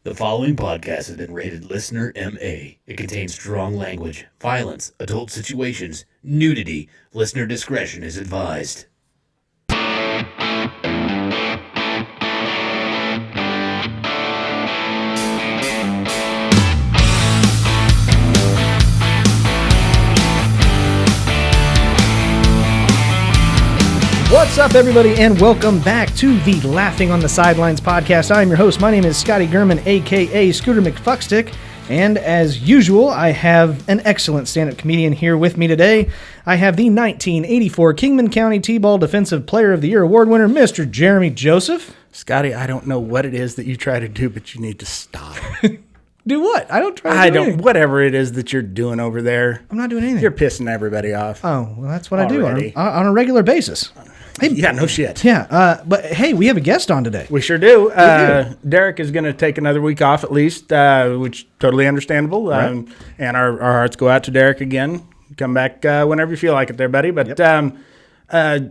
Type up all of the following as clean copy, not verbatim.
The following podcast has been rated Listener MA. It contains strong language, violence, adult situations, nudity. Listener discretion is advised. What's up, everybody, and welcome back to the Laughing on the Sidelines podcast. I'm your host. My name is Scotty Gurman, a.k.a. Scooter McFuckstick, and as usual, I have an excellent stand-up comedian here with me today. I have the 1984 Kingman County T-Ball Defensive Player of the Year award winner, Mr. Jeremy Joseph. Scotty, I don't know what it is that you try to do, but you need to stop. Do what? I don't try to do anything. Whatever it is that you're doing over there. I'm not doing anything. You're pissing everybody off. Oh, well, that's what already. I do on a regular basis. Hey, yeah, no shit. Yeah, but hey, we have a guest on today. We sure do. Derek is going to take another week off at least, which is totally understandable. Right. And our hearts go out to Derek again. Come back whenever you feel like it there, buddy. But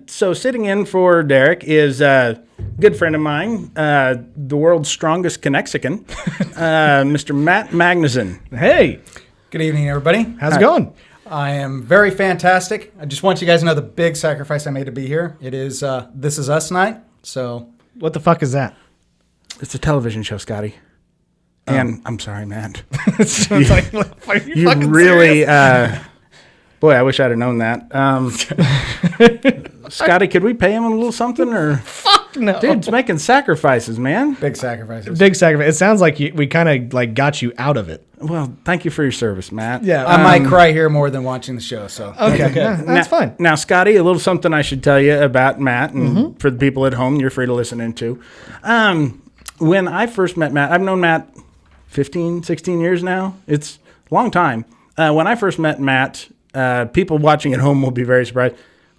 so sitting in for Derek is a good friend of mine, the world's strongest Connexican, Mr. Matt Magnuson. Hey. Good evening, everybody. How's it going? I am very fantastic. I just want you guys to know the big sacrifice I made to be here. It is This Is Us night. So, what the fuck is that? It's a television show, Scotty. And I'm sorry, Matt. you really, boy, I wish I'd have known that. Scotty, could we pay him a little something or? Fuck no, dude, it's making sacrifices, man. Big sacrifices. Big sacrifice. It sounds like we kind of like got you out of it. Well, thank you for your service, Matt. Yeah, I might cry here more than watching the show. So okay, that's fine. Now, Scotty, a little something I should tell you about Matt, and for the people at home, you're free to listen into. When I first met Matt, I've known Matt 15, 16 years now. It's a long time. When I first met Matt, people watching at home will be very surprised.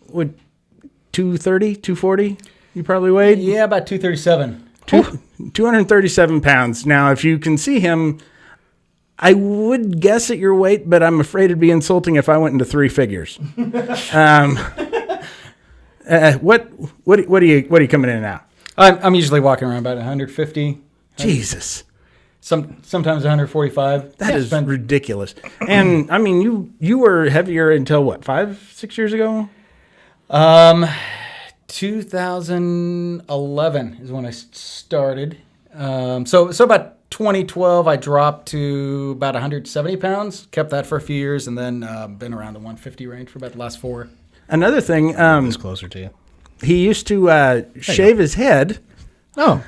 Would 230, 240 you probably weighed? Yeah, about 237. 237 pounds. Now, if you can see him, I would guess at your weight, but I'm afraid it'd be insulting if I went into three figures. What are you coming in at? I'm usually walking around about 150. Jesus. Sometimes 145. That is ridiculous. And I mean, you were heavier until what, 5-6 years ago? 2011 is when I started. So about 2012, I dropped to about 170 pounds. Kept that for a few years, and then been around the 150 range for about the last 4. Another thing, it's closer to you. He used to shave his head. Oh,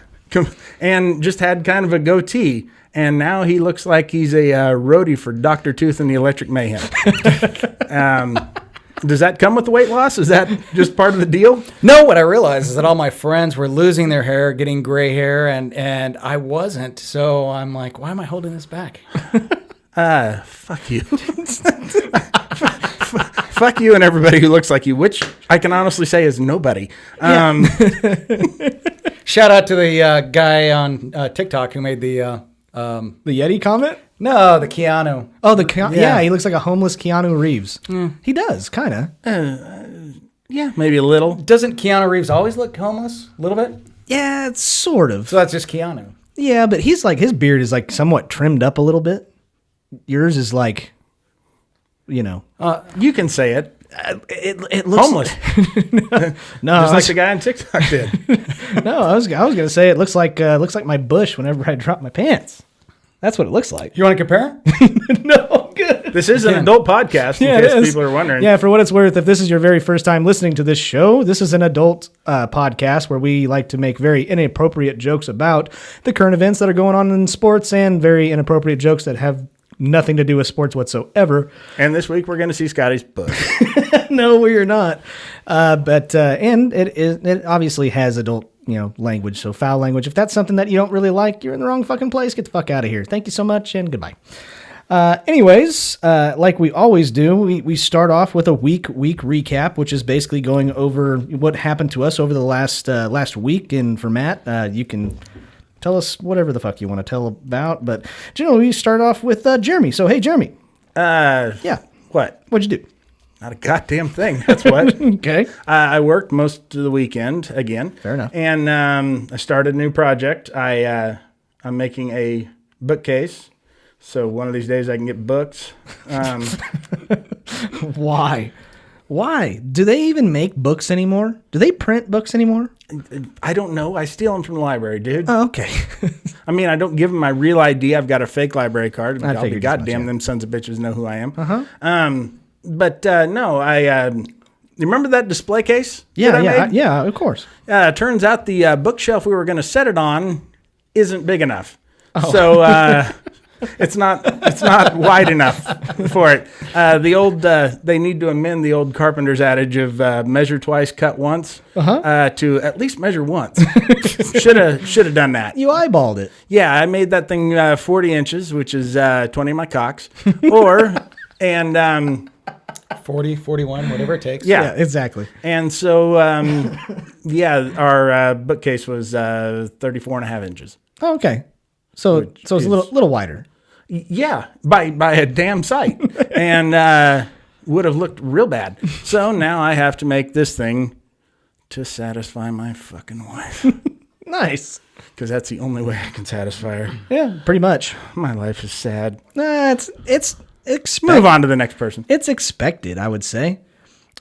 and just had kind of a goatee. And now he looks like he's a roadie for Dr. Tooth and the Electric Mayhem. Does that come with the weight loss? Is that just part of the deal? No, what I realized is that all my friends were losing their hair, getting gray hair, and I wasn't. So I'm like, why am I holding this back? Fuck you. Fuck you and everybody who looks like you, which I can honestly say is nobody. Shout out to the guy on TikTok who made the Yeti comment? No, the Keanu. Oh, yeah, he looks like a homeless Keanu Reeves. He does, kind of. Yeah, maybe a little. Doesn't Keanu Reeves always look homeless? A little bit? Yeah, it's sort of. So that's just Keanu. Yeah, but he's like, his beard is like somewhat trimmed up a little bit. Yours is like, you know. You can say it. It looks homeless. No, just like the guy on TikTok did. No, I was gonna say it looks like my bush whenever I drop my pants. That's what it looks like. You want to compare? No, good. This is an adult podcast, in case people are wondering. Yeah, for what it's worth, if this is your very first time listening to this show, this is an adult podcast where we like to make very inappropriate jokes about the current events that are going on in sports and very inappropriate jokes that have nothing to do with sports whatsoever. And this week we're going to see Scotty's bush. No, we are not. But it obviously has adult language, so foul language. If that's something that you don't really like, you're in the wrong fucking place. Get the fuck out of here. Thank you so much, and goodbye. Anyways, like we always do, we start off with a week recap, which is basically going over what happened to us over the last week. And for Matt, you can tell us whatever the fuck you want to tell about. But generally, we start off with Jeremy. So, hey, Jeremy. Yeah. What? What'd you do? Not a goddamn thing. That's what. Okay. I worked most of the weekend again. Fair enough. And I started a new project. I'm making a bookcase. So one of these days I can get books. Why? Why? Do they even make books anymore? Do they print books anymore? I don't know. I steal them from the library, dude. Oh, okay. I mean, I don't give them my real ID. I've got a fake library card. I I'll be figured as much, goddamn yeah. them sons of bitches know who I am. But no, you remember that display case? that I made? Yeah, of course. Turns out the bookshelf we were going to set it on isn't big enough. Oh. So it's not wide enough for it. They need to amend the old carpenter's adage of measure twice, cut once, to at least measure once. Should have done that. You eyeballed it. Yeah, I made that thing 40 inches, which is 20 of my cocks, and 40, 41, whatever it takes. yeah. Exactly. And so our bookcase was 34 and a half inches. Oh, okay. So it's a little wider. Yeah, by a damn sight, and would have looked real bad. So now I have to make this thing to satisfy my fucking wife, Nice. because that's the only way I can satisfy her. Yeah, pretty much. My life is sad. It's Move on to the next person. It's expected, I would say.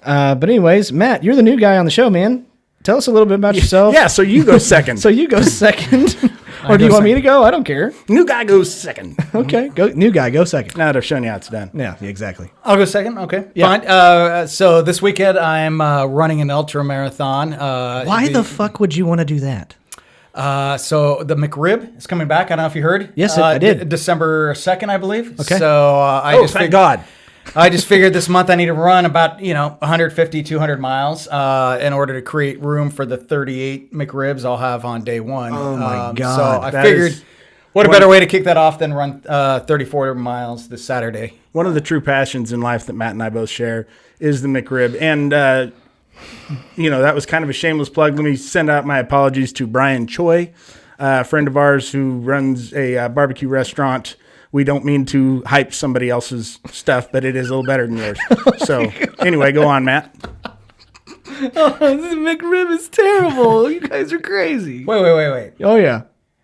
But anyways, Matt, you're the new guy on the show, man. Tell us a little bit about yourself. Yeah, so you go second. So you go second. Or do you want me to go? I don't care. New guy goes second. Okay, go. New guy, go second. Now that I've shown you how it's done. Yeah, exactly. I'll go second. Okay, Yeah. fine. So this weekend I'm running an ultra marathon. Why the fuck would you want to do that? So the McRib is coming back. I don't know if you heard. Yes, I did. December 2nd, I believe. Okay. So Thank God. I just figured this month I need to run about 150, 200 miles in order to create room for the 38 McRibs I'll have on day one. Oh my God. So I That figured, is what a better way to kick that off than run 34 miles this Saturday. One of the true passions in life that Matt and I both share is the McRib. And, that was kind of a shameless plug. Let me send out my apologies to Brian Choi, a friend of ours who runs a barbecue restaurant. We don't mean to hype somebody else's stuff, but it is a little better than yours. So anyway, go on, Matt. Oh, this McRib is terrible. You guys are crazy. Wait. Oh yeah.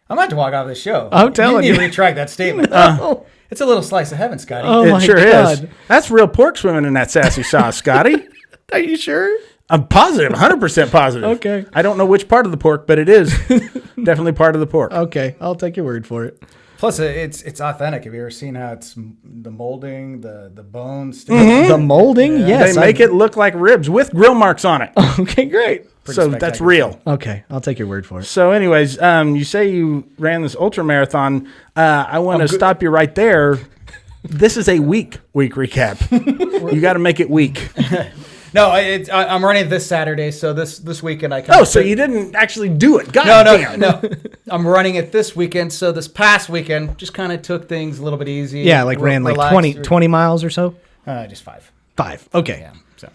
I'm about to walk off the show. I'm telling you. you. need to retract that statement. Oh, It's a little slice of heaven, Scotty. Oh It my sure God. is. That's real pork swimming in that sassy sauce, Scotty. Are you sure? I'm positive, 100% positive. Okay. I don't know which part of the pork, but it is definitely part of the pork. Okay, I'll take your word for it. Plus, it's authentic. Have you ever seen how it's the molding, the bones? The molding, yes. They make it look like ribs with grill marks on it. Okay, great. So that's spectacular. real. Okay, I'll take your word for it. So anyways, you say you ran this ultra marathon. I want to stop you right there. This is a week recap. You got to make it week. No, I'm running this Saturday, so this weekend I come. Oh, so you didn't actually do it? God No. damn. I'm running it this weekend. So this past weekend, just kind of took things a little bit easy. Yeah, like ran like relaxed. 20 miles or so? Just 5. 5. Okay. Yeah. So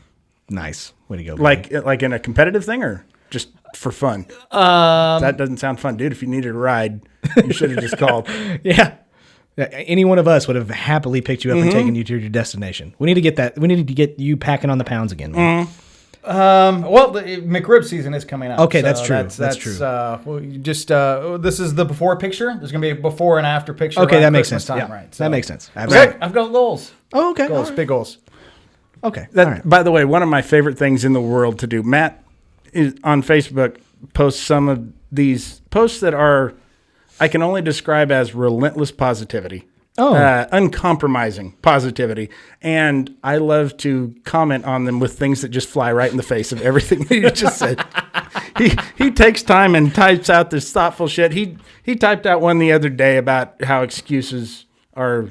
Nice. Way to go. buddy. Like in a competitive thing or just for fun? That doesn't sound fun, dude. If you needed a ride, you should have just called. Yeah. Any one of us would have happily picked you up and taken you to your destination. We need to get that. We need to get you packing on the pounds again, man. well, the McRib season is coming up. Okay, so that's true. That's true. This is the before picture. There's gonna be a before and after picture. Okay, around that makes Christmas sense. time, Yeah, right? that makes sense. Absolutely. I've got goals. Oh, okay. Goals, All right. big goals. Okay. That, All right. By the way, one of my favorite things in the world to do. Matt is on Facebook posts some of these posts that are, I can only describe as relentless positivity. Oh. Uncompromising positivity. And I love to comment on them with things that just fly right in the face of everything that you just said. He takes time and types out this thoughtful shit. He typed out one the other day about how excuses are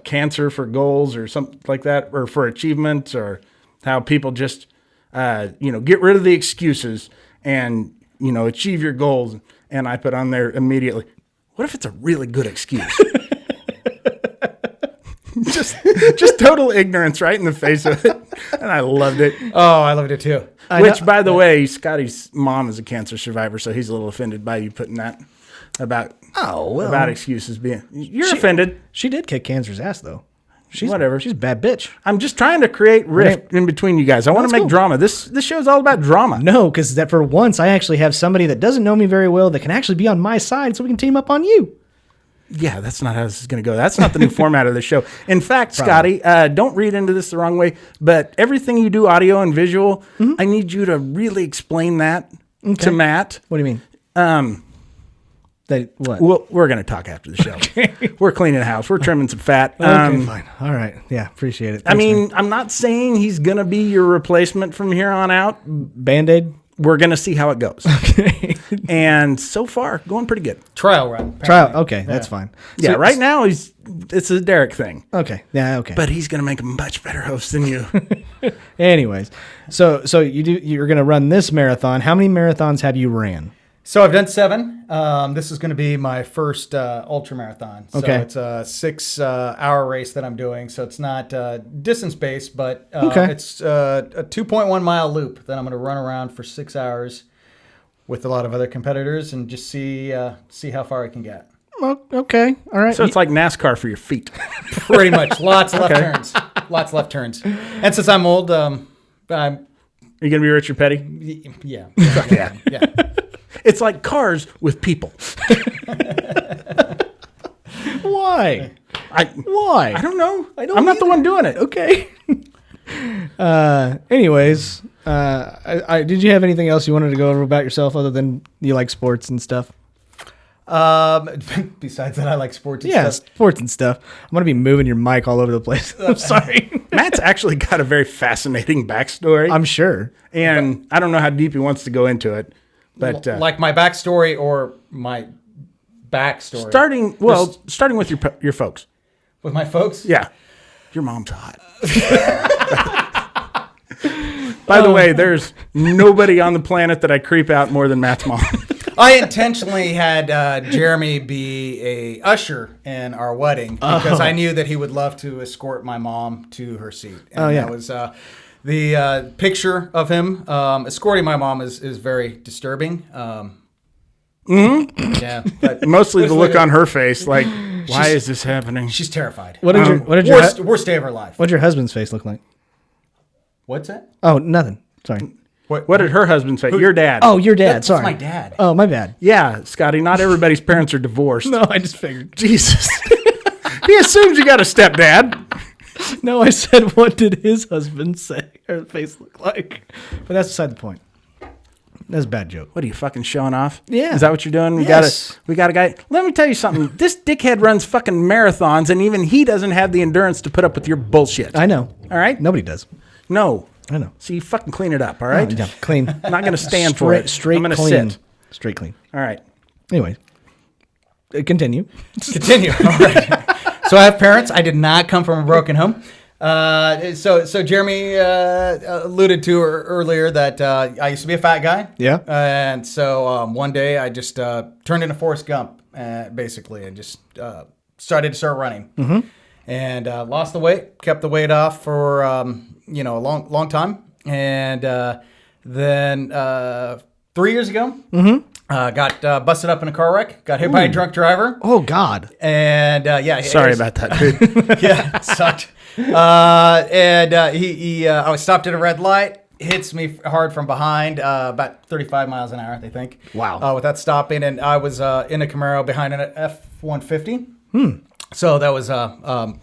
cancer for goals or something like that, or for achievements, or how people just get rid of the excuses and achieve your goals. And I put on there immediately, what if it's a really good excuse? just total ignorance right in the face of it. And I loved it. Oh, I loved it too. Which, by the way, Scotty's mom is a cancer survivor, so he's a little offended by you putting that about excuses being. You're offended. She did kick cancer's ass, though. She's Whatever. She's a bad bitch. I'm just trying to create rift in between you guys. I want to That's make cool. drama. This show is all about drama. No, because that for once I actually have somebody that doesn't know me very well that can actually be on my side, so we can team up on you. Yeah, that's not how this is going to go. That's not the new format of the show. In fact, Scotty, don't read into this the wrong way, but everything you do, audio and visual, I need you to really explain that to Matt. What do you mean? What? Well, we're going to talk after the show. We're cleaning the house. We're trimming some fat. Okay, fine. All right. Yeah, appreciate it. Thanks, man. I'm not saying he's going to be your replacement from here on out. Band-Aid? We're going to see how it goes. Okay. And so far, going pretty good. Trial run. Trial. Okay, that's fine. Yeah, So- right now, it's a Derek thing. Okay. Yeah, okay. But he's going to make a much better host than you. Anyways, so you're going to run this marathon. How many marathons have you ran? So I've done 7. This is going to be my first ultra marathon. So Okay. it's a 6-hour race that I'm doing. So it's not distance based, but Okay. it's a 2.1 mile loop that I'm going to run around for 6 hours with a lot of other competitors and just see how far I can get. Oh, okay. All right. So it's like NASCAR for your feet. Pretty much, lots of left turns, lots of left turns. And since I'm old, I'm Are you going to be Richard Petty? yeah. It's like cars with people. Why? Why? I don't know. I'm not the one doing it. Okay. Anyways, did you have anything else you wanted to go over about yourself other than you like sports and stuff? Besides that, I like sports and Yeah, stuff. sports and stuff. I'm going to be moving your mic all over the place. I'm sorry. Matt's actually got a very fascinating backstory. I'm sure. And I don't know how deep he wants to go into it. But Like my backstory or my backstory? starting with your folks. With my folks? Yeah. Your mom's hot. By the way, there's nobody on the planet that I creep out more than Matt's mom. I intentionally had Jeremy be a usher in our wedding because I knew that he would love to escort my mom to her seat. And that was the picture of him escorting my mom is very disturbing. Yeah, but Mostly the look on her face, like, why is this happening? she's terrified. What did your Worst day of her life. what did your husband's face look like? What's that? Oh, nothing. Sorry. What did her husband say? Your dad. Oh, your dad. That's Sorry. my dad. Oh, my bad. Yeah, Scotty, not everybody's parents are divorced. No, I just figured. Jesus. He assumes you got a stepdad. No, I said, what did his husband say or face look like? But that's beside the point. That's a bad joke. What are you fucking showing off? Yeah. Is that what you're doing? Yes. We got a guy. Let me tell you something. This dickhead runs fucking marathons, and even he doesn't have the endurance to put up with your bullshit. I know. All right? Nobody does. No. I know. So you fucking clean it up, all right? Yeah, clean. I'm not going to stand for it. Straight I'm going to clean. sit. Straight clean. All right. Anyway, continue. Continue. All right. So I have parents. I did not come from a broken home. So Jeremy alluded to earlier that I used to be a fat guy. Yeah. And so one day I just turned into Forrest Gump, basically, and just started running. Mm-hmm. And lost the weight, kept the weight off for a long time, and then 3 years ago, got busted up in a car wreck, got hit by a drunk driver. Oh, God. And Sorry about that, dude. yeah, it sucked. I was stopped at a red light, hits me hard from behind, about 35 miles an hour, I think. Wow. Without stopping, and I was in a Camaro behind an F-150. So that was, got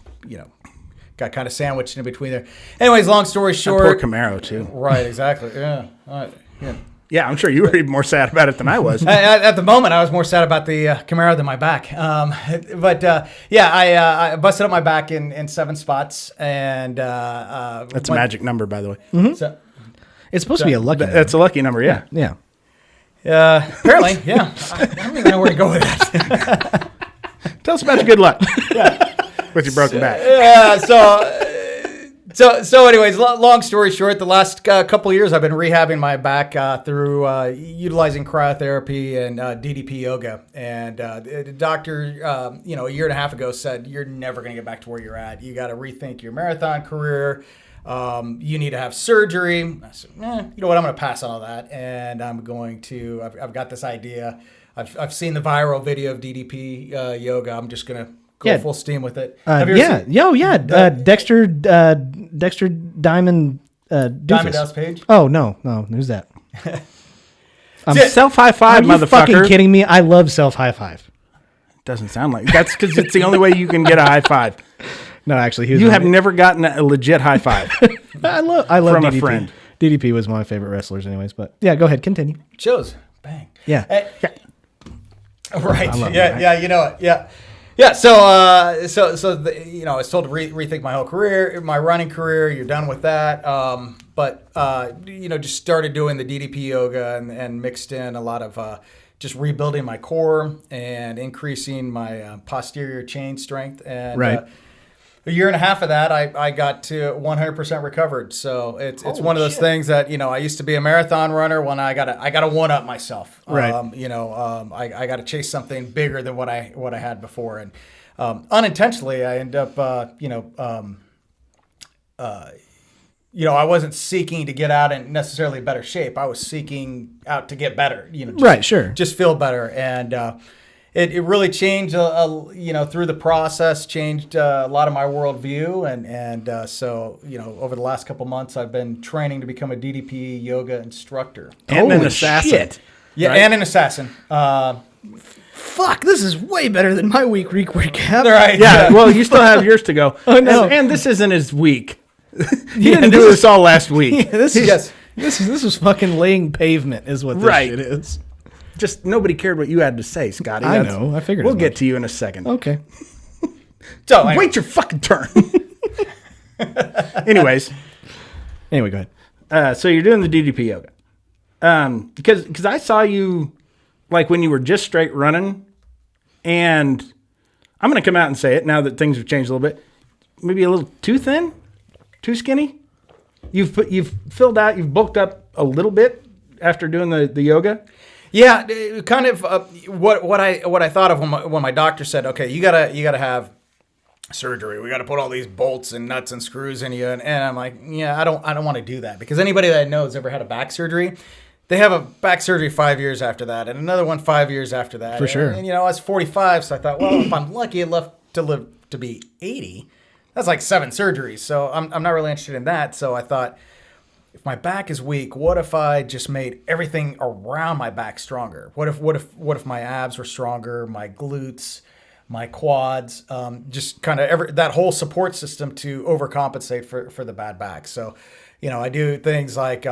kind of sandwiched in between there. Anyways, long story short. Poor Camaro, too. Right, exactly. Yeah. All right. Yeah. Yeah, I'm sure you were even more sad about it than I was. At the moment, I was more sad about the Camaro than my back. I busted up my back in 7 spots, and That's a magic number, by the way. Mm-hmm. So, It's supposed to be a lucky number. That's a lucky number, yeah. Yeah. apparently, yeah. I don't even know where to go with that. Tell us about your good luck. With your broken back. Yeah. So anyways, long story short, the last couple of years I've been rehabbing my back through utilizing cryotherapy and DDP yoga. And the doctor, a year and a half ago said, you're never going to get back to where you're at. You got to rethink your marathon career. You need to have surgery. I said, you know what? I'm going to pass on all that. And I'm going to, I've got this idea. I've seen the viral video of DDP yoga. I'm just going to go full steam with it. Have you ever seen Dexter Diamond Diamond Doofus. Dallas Page? Oh, no. Who's that? Self high five, Are you motherfucker. fucking kidding me? I love self high five. Doesn't sound like that's because it's the only way you can get a high five. No, actually, he was You have never gotten a legit high five. I love from DDP. a friend. DDP was one of my favorite wrestlers, anyways. But yeah, go ahead, continue. Shows. Bang. Yeah. Right. love Yeah. it, Yeah. You know it. Yeah. Yeah. So, I was told to rethink my whole career, my running career. You're done with that. Just started doing the DDP yoga and mixed in a lot of just rebuilding my core and increasing my posterior chain strength. And Right. A year and a half of that, I got to 100% recovered. So it's one of those things that, I used to be a marathon runner when I gotta one up myself. Right. I got to chase something bigger than what I had before. And unintentionally, I end up, I wasn't seeking to get out in necessarily better shape. I was seeking out to get better, Right, sure. just feel better. And it really changed, through the process, changed a lot of my worldview. And so, over the last couple months, I've been training to become a DDP yoga instructor. And an Holy assassin. shit. Yeah, Right? and an assassin. Fuck, this is way better than my week recap. Right. Yeah, well, you still have yours to go. I know. And this isn't his week. He didn't do this all last week. This is Yes. this was fucking laying pavement, is what this Right. shit is. Just nobody cared what you had to say, Scotty. I know. I figured We'll as get much. to you in a second. Okay. So, anyway. Wait your fucking turn. Anyways, Anyway, go ahead. so you're doing the DDP yoga. Because I saw you like when you were just straight running, and I'm going to come out and say it now that things have changed a little bit. Maybe a little too thin, too skinny. You've filled out, you've bulked up a little bit after doing the yoga. Yeah, kind of what I thought of when my doctor said, okay, you gotta have surgery. We got to put all these bolts and nuts and screws in you, and I'm like, yeah, I don't want to do that, because anybody that I know has ever had a back surgery, they have a back surgery 5 years after that, and another one 5 years after that. For sure. And I was 45, so I thought, well, if I'm lucky enough to live to be 80, that's like 7 surgeries. So I'm not really interested in that. So I thought, if my back is weak, what if I just made everything around my back stronger? What if my abs were stronger, my glutes, my quads, just kind of that whole support system to overcompensate for the bad back. So, I do things like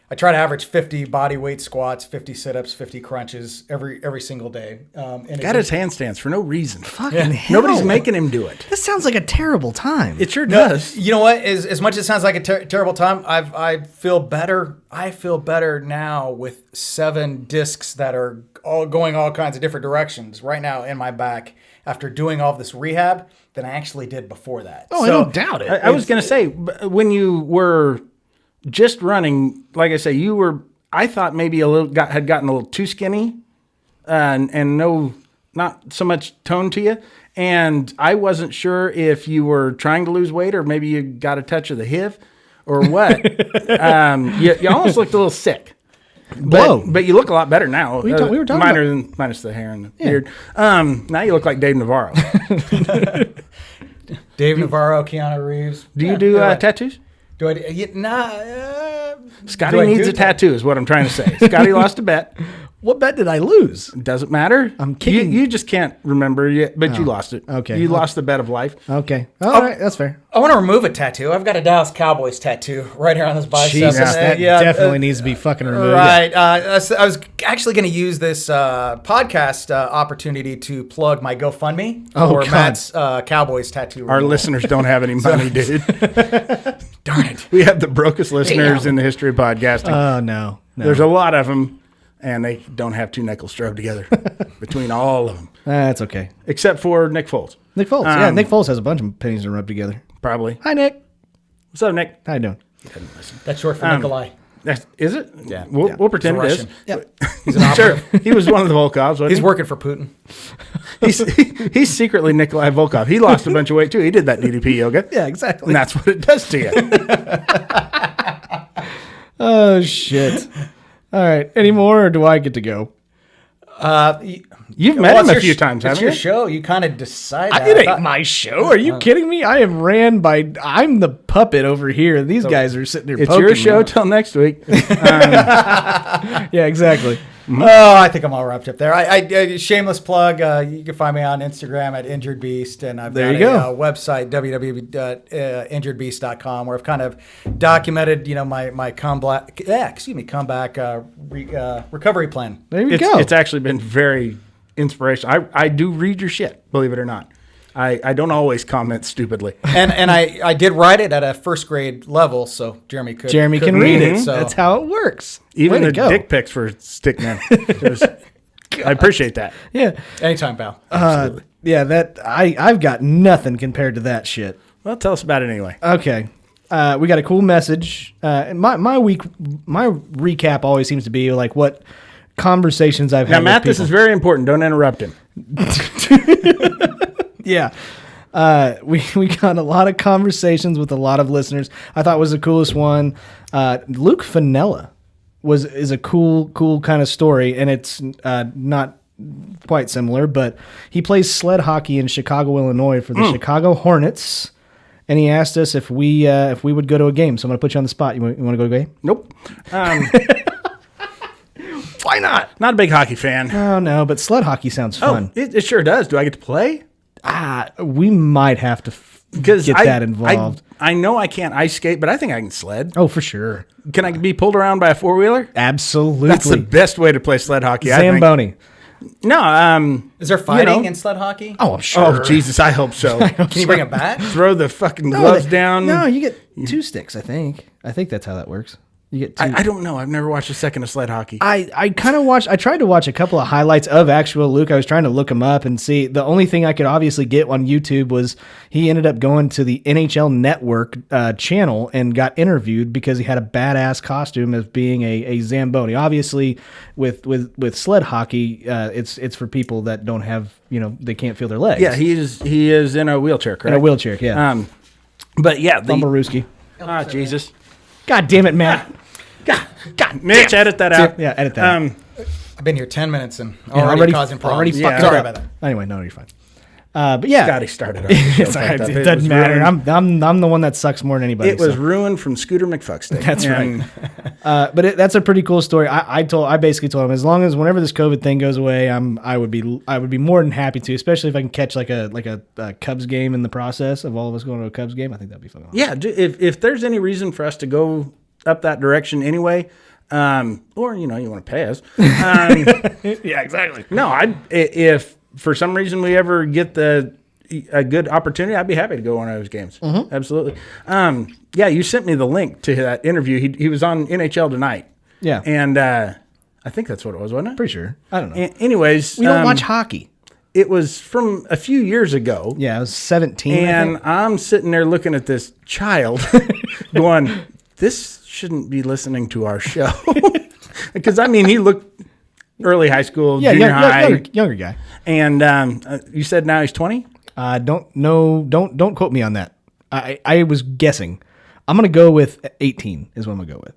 I try to average 50 body weight squats, 50 sit-ups, 50 crunches every single day. Got his handstands for no reason. Fucking hell. Nobody's making him do it. This sounds like a terrible time. It sure does. You know what? As much as it sounds like a terrible time, I feel better. I feel better now with 7 discs that are all going all kinds of different directions right now in my back after doing all of this rehab than I actually did before that. I don't doubt it. I was going to say, when you were just running, like I say, I thought maybe had gotten a little too skinny, and not so much tone to you. And I wasn't sure if you were trying to lose weight or maybe you got a touch of the HIV or what. You almost looked a little sick. Whoa. But you look a lot better now. We were talking minus the hair and the beard. Now you look like Dave Navarro. Dave Navarro, Keanu Reeves. Do you do tattoos? Do I? Nah. Scotty needs a tattoo is what I'm trying to say. Scotty lost a bet. What bet did I lose? Doesn't matter. I'm kicking- You just can't remember yet, but you lost it. okay. You lost the bet of life. Okay. All right, that's fair. I want to remove a tattoo. I've got a Dallas Cowboys tattoo right here on this bicep. Jesus, that Yeah, definitely needs to be fucking removed. Right. I was actually going to use this podcast opportunity to plug my GoFundMe for God. Matt's Cowboys tattoo. Our listeners don't have any money, dude. Darn it. We have the brokest listeners in the history of podcasting. Oh, no. There's a lot of them, and they don't have 2 nickels strove together between all of them, That's okay. except for Nick Foles. Nick Foles. Yeah, Nick Foles has a bunch of pennies to rub together. Probably. Hi, Nick. What's up, Nick? How you doing? That's short for Nikolai. Is it? Yeah. We'll pretend He's it is. Russian. He's an operative. Sure. He was one of the Volkovs. Wasn't He's he? working for Putin. He's secretly Nikolai Volkov. He lost a bunch of weight too. He did that DDP yoga. Yeah, exactly. And that's what it does to you. Oh, shit. All right. Any more, or do I get to go? You've met him a few times, It's haven't your you? show. You kind of decide that. It ain't my show. Are you kidding me? I am ran by. I'm the puppet over here. These guys are sitting there. It's poking your me. show till next week. Yeah, exactly. Oh, I think I'm all wrapped up there. I shameless plug. You can find me on Instagram at Injured Beast, and I've There got you a go. website www.injuredbeast.com where I've kind of documented, my comeback recovery plan. There you go. It's actually been very inspirational. I do read your shit, believe it or not. I don't always comment stupidly. And I did write it at a first grade level, so Jeremy could can read it. So That's how it works. Even Way the to go. dick pics were stickmen. I appreciate that. Yeah. anytime, pal. Yeah, that I've got nothing compared to that shit. Well, tell us about it anyway. Okay. We got a cool message. My recap always seems to be like what conversations I've had Now, Matt, with this people. is very important. Don't interrupt him. Yeah. We got a lot of conversations with a lot of listeners. I thought was the coolest one. Luke Fenella is a cool kind of story, and it's not quite similar, but he plays sled hockey in Chicago, Illinois for the Chicago Hornets. And he asked us if we would go to a game. So I'm going to put you on the spot. You want to go to a game? Nope. Why not? Not a big hockey fan. Oh, no, but sled hockey sounds fun. It sure does. Do I get to play? We might have to get that involved. I know I can't ice skate, but I think I can sled. Oh, for sure. Can I be pulled around by a four-wheeler? Absolutely. That's the best way to play sled hockey, I think. Zamboni. No, Is there fighting in sled hockey? Oh, I'm sure. Oh, Jesus, I hope so. Can you bring a bat? Throw the fucking gloves down. No, you get 2 sticks, I think. I think that's how that works. You get 2. I don't know. I've never watched a second of sled hockey. I kind of watched. I tried to watch a couple of highlights of actual Luke. I was trying to look him up and see. The only thing I could obviously get on YouTube was he ended up going to the NHL Network channel and got interviewed because he had a badass costume of being a Zamboni. Obviously, with sled hockey, it's for people that don't have they can't feel their legs. Yeah, he is in a wheelchair, correct? in a wheelchair. Yeah, But yeah, Bumbarooski. Jesus. God damn it, Matt. God, Mitch, edit that out. Yeah, edit that. I've been here 10 minutes and Yeah, already causing problems. Already Yeah. fucked Sorry up. about that. Anyway, no, you're fine. But yeah, Scotty started on the show. it's all right. Fucked up. It doesn't was matter. ruined. I'm the one that sucks more than anybody. It was so. ruined from Scooter McFuckstick. That's And right. But that's a pretty cool story. I basically told him as long as whenever this COVID thing goes away, I would be more than happy to, especially if I can catch like a Cubs game in the process of all of us going to a Cubs game. I think that'd be fun. Yeah, if there's any reason for us to go up that direction anyway, or you want to pay us. Yeah, exactly. No, if for some reason we ever get a good opportunity, I'd be happy to go to one of those games. Mm-hmm. Absolutely. Yeah, you sent me the link to that interview. He was on NHL Tonight. Yeah. And I think that's what it was, wasn't it? Pretty sure. I don't know. Anyways, We don't watch hockey. It was from a few years ago. Yeah, I was 17. I And think. I'm sitting there looking at this child going, this shouldn't be listening to our show. Because, he looked early high school, junior high. Younger guy. And you said now he's 20? Don't quote me on that. I was guessing. I'm gonna go with 18 is what I'm gonna go with.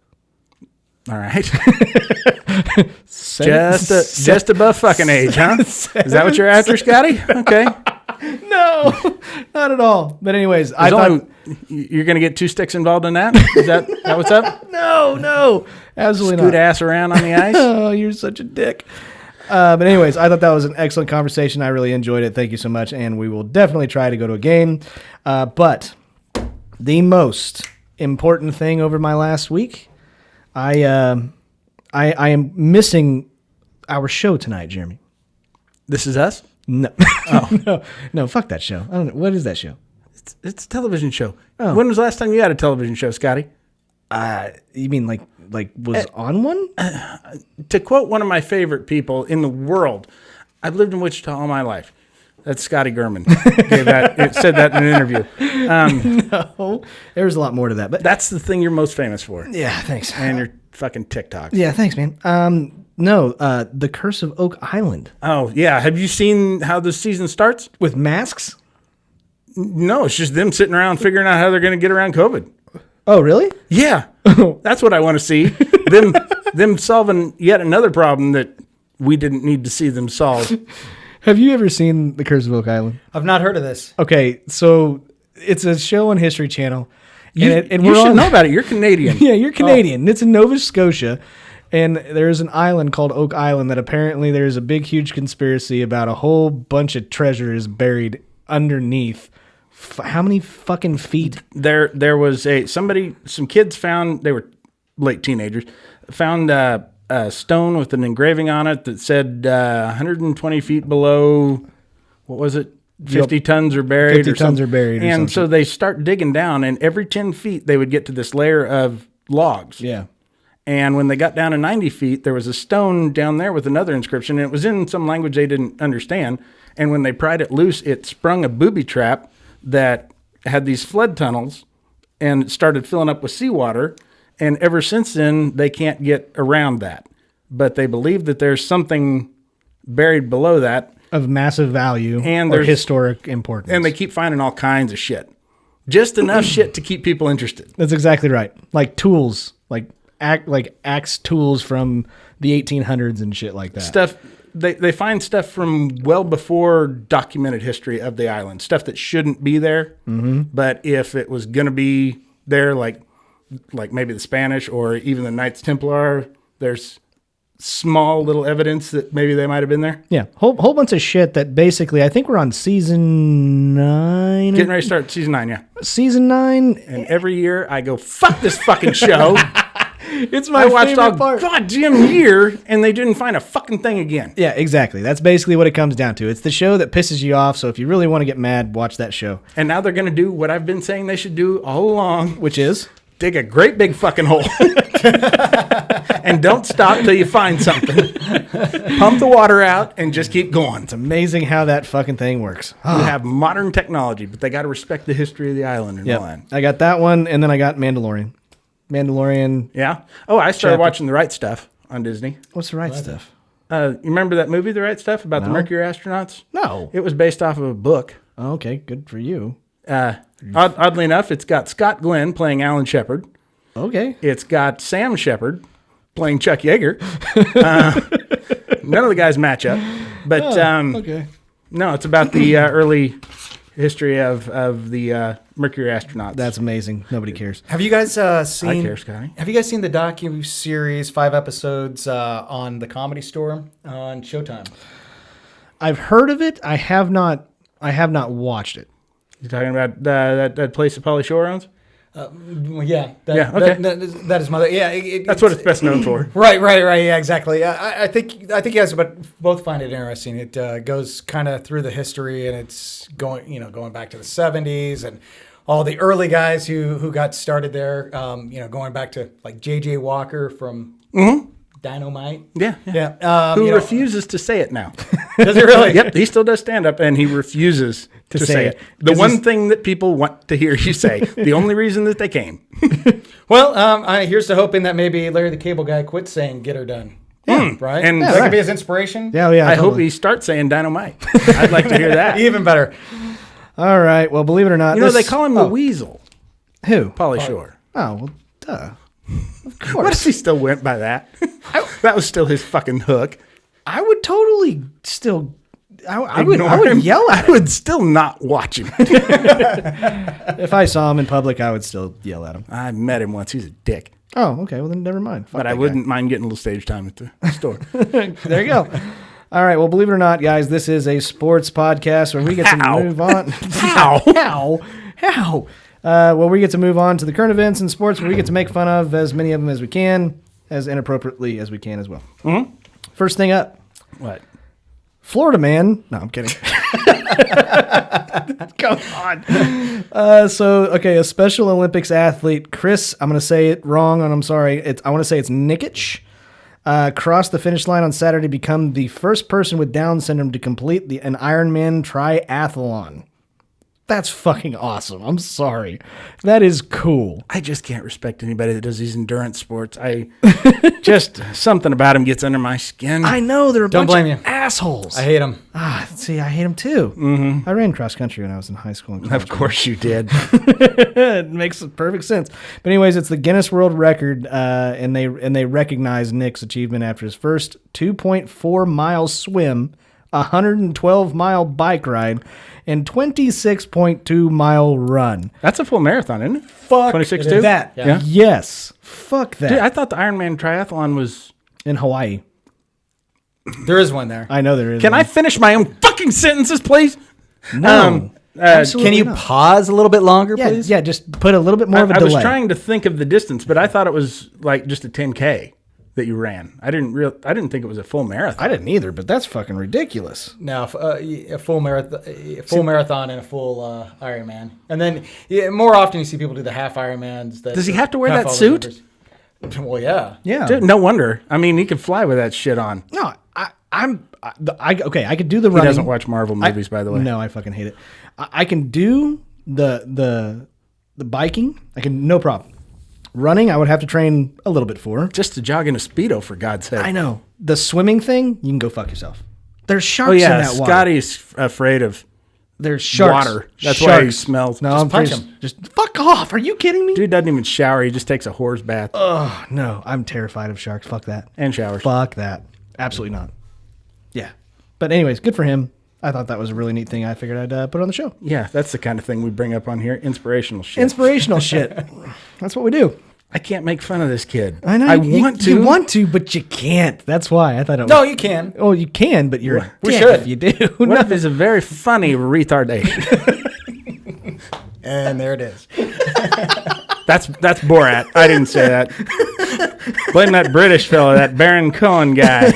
All right. just above fucking age, huh? Is that what you're after, Scotty? Okay. No, not at all. But anyways, I thought You're going to get 2 sticks involved in that? Is that what's up? no, absolutely Scoot not. ass around on the ice? Oh, you're such a dick. But anyways, I thought that was an excellent conversation. I really enjoyed it. Thank you so much. And we will definitely try to go to a game. But the most important thing over my last week, I am missing our show tonight, Jeremy. This is us? No, no, fuck that show. I don't know. What is that show? It's a television show. Oh. When was the last time you had a television show, Scotty? You mean like was on one? To quote one of my favorite people in the world, I've lived in Wichita all my life. That's Scotty Gurman. Said that in an interview. No, there's a lot more to that. But That's the thing you're most famous for. yeah, thanks. And your fucking TikToks. Yeah, thanks, man. No, The Curse of Oak Island Oh, yeah. Have you seen how the season starts? with masks. No, it's just them sitting around figuring out how they're going to get around COVID. Oh, really? Yeah. That's what I want to see. them solving yet another problem that we didn't need to see them solve. Have you ever seen The Curse of Oak Island? I've not heard of this. Okay, so it's a show on History Channel. You and should on, know about it. You're Canadian. Yeah, you're Canadian. It's in Nova Scotia. And there's an island called Oak Island that apparently there's a big, huge conspiracy about a whole bunch of treasures buried underneath. How many fucking feet? There was some kids found, they were late teenagers, found a stone with an engraving on it that said 120 feet below, what was it? 50 tons are buried. 50 tons are buried. And so they start digging down, and every 10 feet they would get to this layer of logs. Yeah. And when they got down to 90 feet, there was a stone down there with another inscription, and it was in some language they didn't understand. And when they pried it loose, it sprung a booby trap that had these flood tunnels, and it started filling up with seawater. And ever since then, they can't get around that. But they believe that there's something buried below that. Of massive value And or there's- historic importance. And they keep finding all kinds of shit. Just enough shit to keep people interested. That's exactly right. Like tools, like axe tools from the 1800s and shit like that. Stuff they find stuff from well before documented history of the island. Stuff that shouldn't be there. Mm-hmm. But if it was going to be there, like maybe the Spanish or even the Knights Templar, there's small little evidence that maybe they might have been there. Yeah, whole bunch of shit that basically, I think we're on season 9. Getting ready to start season 9, yeah. Season 9. And every year I go, fuck this fucking show. It's my I watched favorite all part. goddamn year and they didn't find a fucking thing again. Yeah, exactly. That's basically what it comes down to. It's the show that pisses you off. So if you really want to get mad, watch that show. And now they're going to do what I've been saying they should do all along. Which is? Dig a great big fucking hole. And don't stop till you find something. Pump the water out and just keep going. It's amazing how that fucking thing works. You have modern technology, but they got to respect the history of the island and all that. I got that one, and then I got Mandalorian. Yeah. Oh, I started watching The Right Stuff on Disney. What's the right stuff? You remember that movie, The Right Stuff, about the Mercury astronauts? No. It was based off of a book. Oh, okay, good for you. Oddly enough, it's got Scott Glenn playing Alan Shepard. Okay. It's got Sam Shepard playing Chuck Yeager. None of the guys match up. But Okay. no, it's about the early history of the Mercury astronauts. That's amazing. Nobody cares. Have you guys seen? I care, Scotty. Have you guys seen the docu-series 5 episodes on the Comedy Store on Showtime? I've heard of it. I have not watched it. You talking about that place that Pauly Shore owns? Well, yeah. Yeah, okay. That is mother. Yeah. That's what it's best known for. Right. Yeah, exactly. I think you guys both find it interesting. It goes kind of through the history, and it's going back to the 70s and all the early guys who got started there. Going back to like J.J. Walker from Dynamite. Yeah. Who refuses to say it now? Does he really? Yep, he still does stand up, and he refuses to say it. The one thing that people want to hear you say. The only reason that they came. Well, here's to hoping that maybe Larry the Cable Guy quits saying "Get her done." Yeah, right. And that could be his inspiration. Yeah. I hope he starts saying dynamite. I'd like to hear that. Even better. All right. Well, believe it or not, They call him the Weasel. Who? Pauly Shore. Oh, well, duh. Of What course. if he still went by that? That was still his fucking hook. I would totally still. I Ignore would him. yell at I him. would still not watch him. If I saw him in public, I would still yell at him. I met him once. He's a dick. Oh, okay. Well, then never mind. Fuck But I that wouldn't mind getting a little stage time at the store. guy. There you go. All right. Well, believe it or not, guys, this is a sports podcast where we get How? to move on. How? How? Well, we get to move on to the current events in sports where we get to make fun of as many of them as we can, as inappropriately as we can as well. Mm-hmm. First thing up. What? Florida man. No, I'm kidding. Come on. A Special Olympics athlete, Chris, I'm going to say it wrong, and I'm sorry. I want to say it's Nikich, crossed the finish line on Saturday to become the first person with Down syndrome to complete an Ironman triathlon. That's fucking awesome. I'm sorry. That is cool. I just can't respect anybody that does these endurance sports. Just something about them gets under my skin. I know they're a Don't bunch blame of you. assholes. I hate him. See, I hate them too. Mm-hmm. I ran cross country when I was in high school. And college. Of course you did. It makes perfect sense. But anyways, it's the Guinness World Record, and they recognize Nick's achievement after his first 2.4 mile swim, 112 mile bike ride, and 26.2 mile run. That's a full marathon, isn't it? Fuck 26.2? that. Yeah. Yes. Fuck that. Dude, I thought the Ironman triathlon was In Hawaii. There is one there. I know there is. Can I finish my own fucking sentences, please? No. Absolutely Can you not. pause a little bit longer, Yeah, please? yeah, just put a little bit more of a I delay. was trying to think of the distance, but I thought it was like just a 10K that you ran. I didn't think it was a full marathon. I didn't either, but that's fucking ridiculous. No, a full marathon and a full Ironman, and then more often you see people do the half Ironmans. Does he have to wear have that all the suit? numbers. Well, yeah. Yeah. Dude, no wonder. I mean, he could fly with that shit on. No, I could do the He running. doesn't watch Marvel movies, by the way. No, I fucking hate it. I can do the biking. I can, no problem. Running, I would have to train a little bit for. Just to jog in a Speedo, for God's sake. I know. The swimming thing, you can go fuck yourself. There's sharks Oh, yeah. in that water. Scotty's afraid of There's sharks. water. That's why he smells. No, Just I'm punch pretty- him. Just fuck off. Are you kidding me? Dude doesn't even shower. He just takes a whore's bath Oh, no. I'm terrified of sharks. Fuck that. and showers. Fuck that. Absolutely not. Yeah. But anyways, good for him. I thought that was a really neat thing. I figured I'd put on the show. Yeah, that's the kind of thing we bring up on here. Inspirational shit. Inspirational shit. That's what we do. I can't make fun of this kid. I know. I want to. You want to, but you can't. That's why I thought it was. No, you can. Oh, you can, but you're a We dick should. if you do. What No. if it's a very funny retardation? And there it is. That's Borat. I didn't say that. Blame that British fella, that Baron Cohen guy.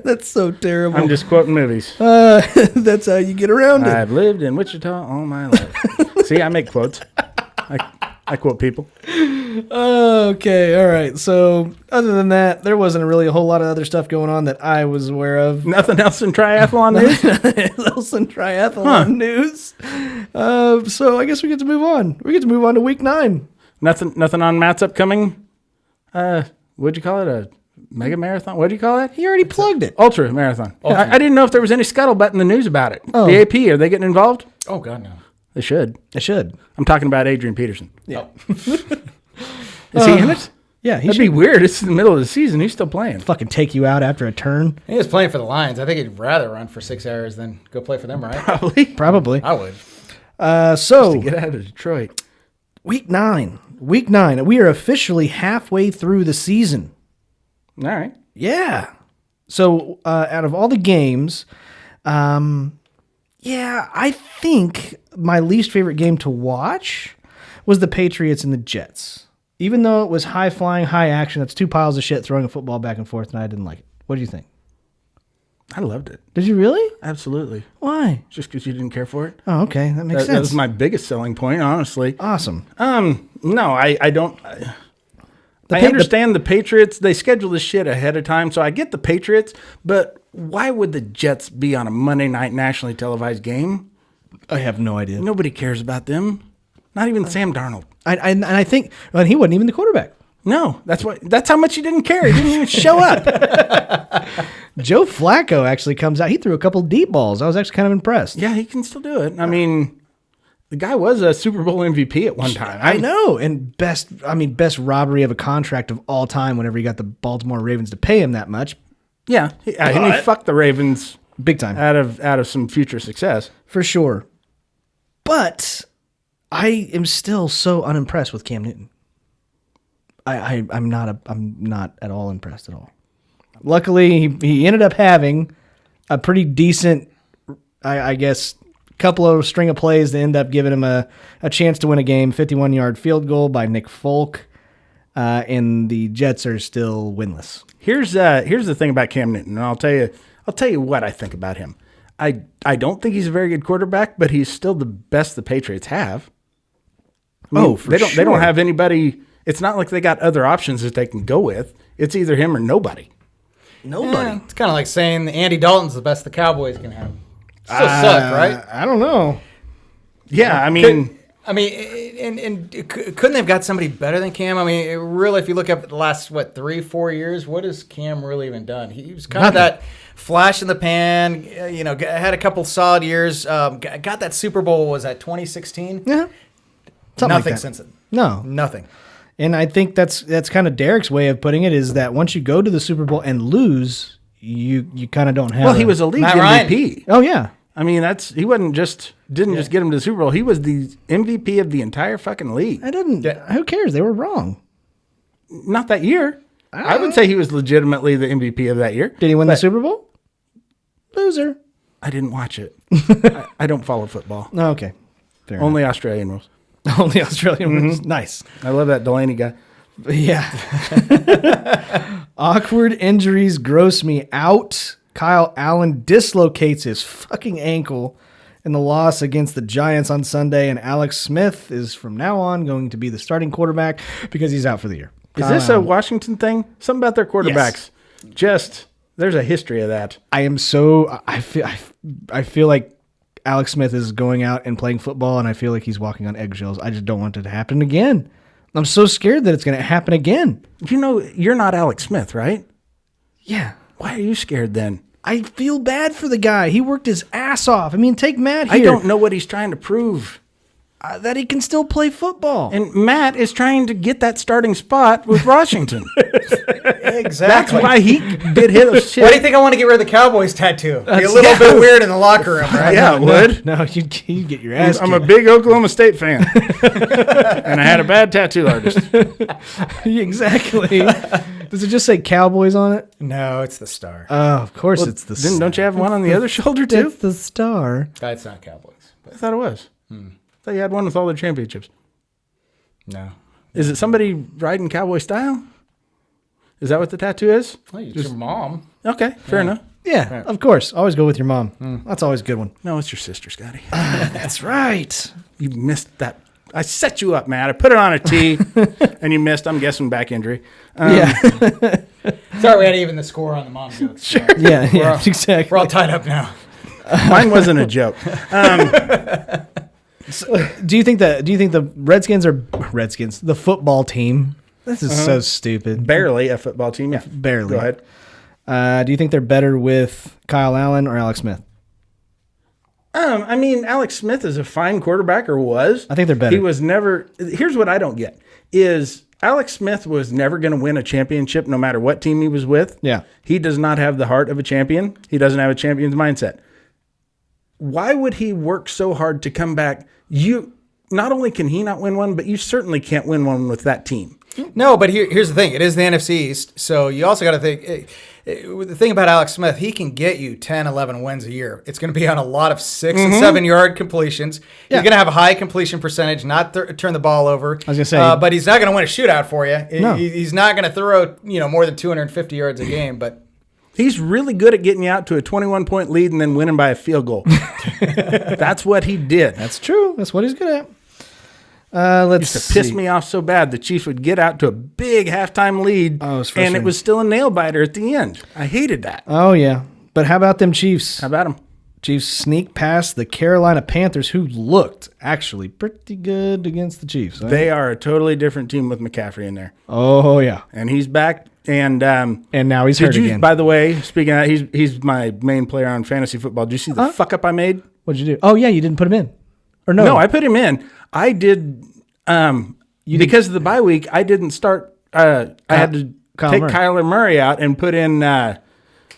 That's so terrible. I'm just quoting movies. That's how you get around it. I've lived in Wichita all my life. See, I make quotes. I quote people. Okay, all right. So, other than that, there wasn't really a whole lot of other stuff going on that I was aware of. Nothing else in triathlon news? Else in triathlon news. So, I guess we get to move on. We get to move on to week 9. Nothing on Matt's upcoming. What'd you call it? A mega marathon? What'd you call it? He already plugged it. Ultra marathon. I didn't know if there was any scuttlebutt in the news about it. Oh. The AP, are they getting involved? Oh, God, no. They should. I should. I'm talking about Adrian Peterson. Yeah. Is he in it? Yeah, he That'd should be weird. It's in the middle of the season. He's still playing. fucking take you out after a turn. He was playing for the Lions. I think he'd rather run for 6 hours than go play for them, right? Probably. Probably. I would. So, Get out of Detroit. week 9. Week 9. We are officially halfway through the season. All right. Yeah. So out of all the games, I think my least favorite game to watch was the Patriots and the Jets. Even though it was high flying, high action, that's two piles of shit throwing a football back and forth, and I didn't like it. What do you think? I loved it. Did you really? Absolutely. Why? Just because you didn't care for it? Oh, okay. That makes That sense. was my biggest selling point, honestly. Awesome. No, I don't. I Pa- understand the Patriots. They schedule this shit ahead of time, so I get the Patriots. But why would the Jets be on a Monday night nationally televised game? I have no idea. Nobody cares about them. Not even Sam Darnold. And I think well, he wasn't even the quarterback. No, that's how much he didn't care. He didn't even show up. Joe Flacco actually comes out. He threw a couple deep balls. I was actually kind of impressed. Yeah, he can still do it. I mean, the guy was a Super Bowl MVP at one time. I know. And best robbery of a contract of all time whenever you got the Baltimore Ravens to pay him that much. Yeah, and he fucked the Ravens Big time. out of some future success. For sure. But I am still so unimpressed with Cam Newton. I'm not at all impressed at all. Luckily, he ended up having a pretty decent, I guess, couple of string of plays that end up giving him a chance to win a game. 51-yard field goal by Nick Folk, and the Jets are still winless. Here's the thing about Cam Newton, and I'll tell you what I think about him. I don't think he's a very good quarterback, but he's still the best the Patriots have. I mean, for they sure. don't have anybody. It's not like they got other options that they can go with. It's either him or nobody. Nobody. Yeah, it's kind of like saying Andy Dalton's the best the Cowboys can have. Still suck, right? I don't know. Yeah, I mean, Couldn't they have got somebody better than Cam? I mean, really, if you look up the last 3-4 years, what has Cam really even done? He was kind of that flash in the pan. Had a couple solid years. Got that Super Bowl. Was that 2016? Yeah. Something like Nothing that. since then. No. Nothing. And I think that's kind of Derek's way of putting it is that once you go to the Super Bowl and lose, you kind of don't have. well, he was a league Matt Ryan. MVP. Oh yeah. I mean, he wasn't didn't just get him to the Super Bowl. He was the MVP of the entire fucking league. I didn't. Yeah. Who cares? They were wrong. Not that year. I would say he was legitimately the MVP of that year. Did he win the Super Bowl? Loser. I didn't watch it. I don't follow football. Oh, okay. Fair Only Australian rules. enough. Only Australian wins. Nice. I love that Delaney guy. Yeah. Awkward injuries gross me out. Kyle Allen dislocates his fucking ankle in the loss against the Giants on Sunday, and Alex Smith is from now on going to be the starting quarterback because he's out for the year. Is Kyle this Allen. a Washington thing? Something about their quarterbacks. There's a history of that. I feel like Alex Smith is going out and playing football, and I feel like he's walking on eggshells. I just don't want it to happen again. I'm so scared that it's going to happen again. You know, you're not Alex Smith, right? Yeah. Why are you scared then? I feel bad for the guy. He worked his ass off. I mean, take Matt here. I don't know what he's trying to prove. That he can still play football. And Matt is trying to get that starting spot with Washington. Exactly. That's why he did his shit. Why do you think I want to get rid of the Cowboys tattoo? Be a little bit weird in the locker room, right? Yeah, it would. No, you get your ass I'm a kicked. big Oklahoma State fan. And I had a bad tattoo artist. Exactly. Does it just say Cowboys on it? No, it's the star. Oh, of course it's the Then don't you have one on the other shoulder too? It's the star. It's not Cowboys. I thought it was. I thought you had one with all the championships. No. Is it somebody riding cowboy style? Is that what the tattoo is? Well, it's your mom. Okay, fair enough. Yeah, of course. Always go with your mom. That's always a good one. No, it's your sister, Scotty. That's right. You missed that. I set you up, Matt. I put it on a tee, and you missed. I'm guessing back injury. Yeah. Sorry, we had to even the score on the mom jokes. Sure. Yeah, exactly. We're all tied up now. Mine wasn't a joke. Do you think the Redskins, the football team? This is so stupid. Barely a football team. Yeah, Barely. Go ahead. Do you think they're better with Kyle Allen or Alex Smith? I mean, Alex Smith is a fine quarterback, or was. I think they're better. He was never. Here's what I don't get: is Alex Smith was never going to win a championship, no matter what team he was with. Yeah. He does not have the heart of a champion. He doesn't have a champion's mindset. Why would he work so hard to come back? You not only can he not win one, but you certainly can't win one with that team. No, but here's the thing. It is the NFC East, so you also got to think. The thing about Alex Smith, he can get you 10, 11 wins a year. It's going to be on a lot of 6 and 7 yard completions. Yeah. He's going to have a high completion percentage, not turn the ball over. I was going to say. But he's not going to win a shootout for you. No. He's not going to throw more than 250 yards a game, but He's really good at getting you out to a 21-point lead and then winning by a field goal. That's what he did. That's true. That's what he's good at. Let's Used to piss me off so bad. The Chiefs would get out to a big halftime lead, Oh, it was and frustrating. it was still a nail biter at the end. I hated that. Oh, yeah. But how about them Chiefs? How about him? Chiefs sneak past the Carolina Panthers, who looked actually pretty good against the Chiefs. Right? They are a totally different team with McCaffrey in there, Oh, yeah. and he's back. And now he's hurt again. By the way, speaking of that, he's my main player on fantasy football. Did you see the fuck up I made? What'd you do? Oh, yeah, you didn't put him in. Or no? No, I put him in. I did because of the bye week. I didn't start. I had to take Kyler Murray out and put in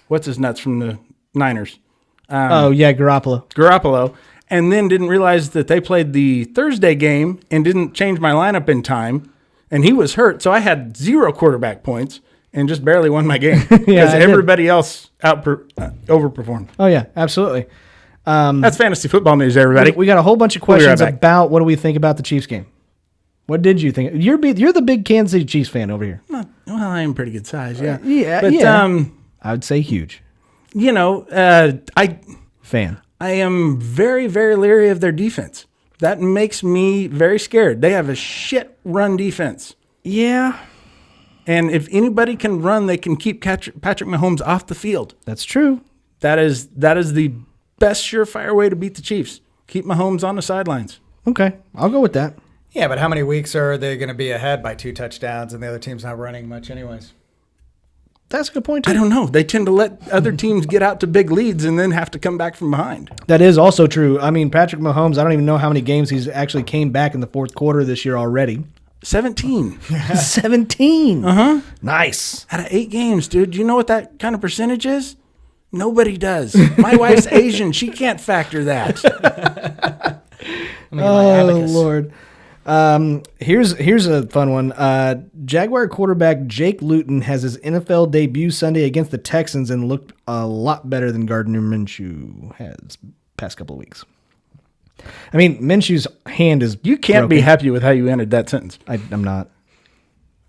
what's his nuts from the Niners. Garoppolo, and then didn't realize that they played the Thursday game and didn't change my lineup in time, and he was hurt, so I had 0 quarterback points and just barely won my game because everybody else overperformed. Oh, yeah, absolutely. That's fantasy football news, everybody. We got a whole bunch of We'll be right questions back. about what do we think about the Chiefs game. What did you think? You're the big Kansas City Chiefs fan over here. Well, I am pretty good size, yeah. But I would say huge fan. I am very, very leery of their defense. That makes me very scared. They have a shit run defense. Yeah, And if anybody can run, they can keep Patrick Mahomes off the field. that's true. That is the best surefire way to beat the Chiefs. Keep Mahomes on the sidelines. Okay, I'll go with that. yeah. But how many weeks are they going to be ahead by 2 touchdowns and the other team's not running much anyways? That's a good point, too. I don't know. They tend to let other teams get out to big leads and then have to come back from behind. That is also true. I mean, Patrick Mahomes, I don't even know how many games he's actually came back in the fourth quarter this year already. 17 17. Nice. out of 8 games, dude. Do you know what that kind of percentage is? Nobody does. My wife's Asian. She can't factor that. Oh, Lord. Here's a fun one. Jaguar quarterback Jake Luton has his NFL debut Sunday against the Texans and looked a lot better than Gardner Minshew has past couple of weeks. I mean, Minshew's hand is You can't be broken. happy with how you ended that sentence. I'm not.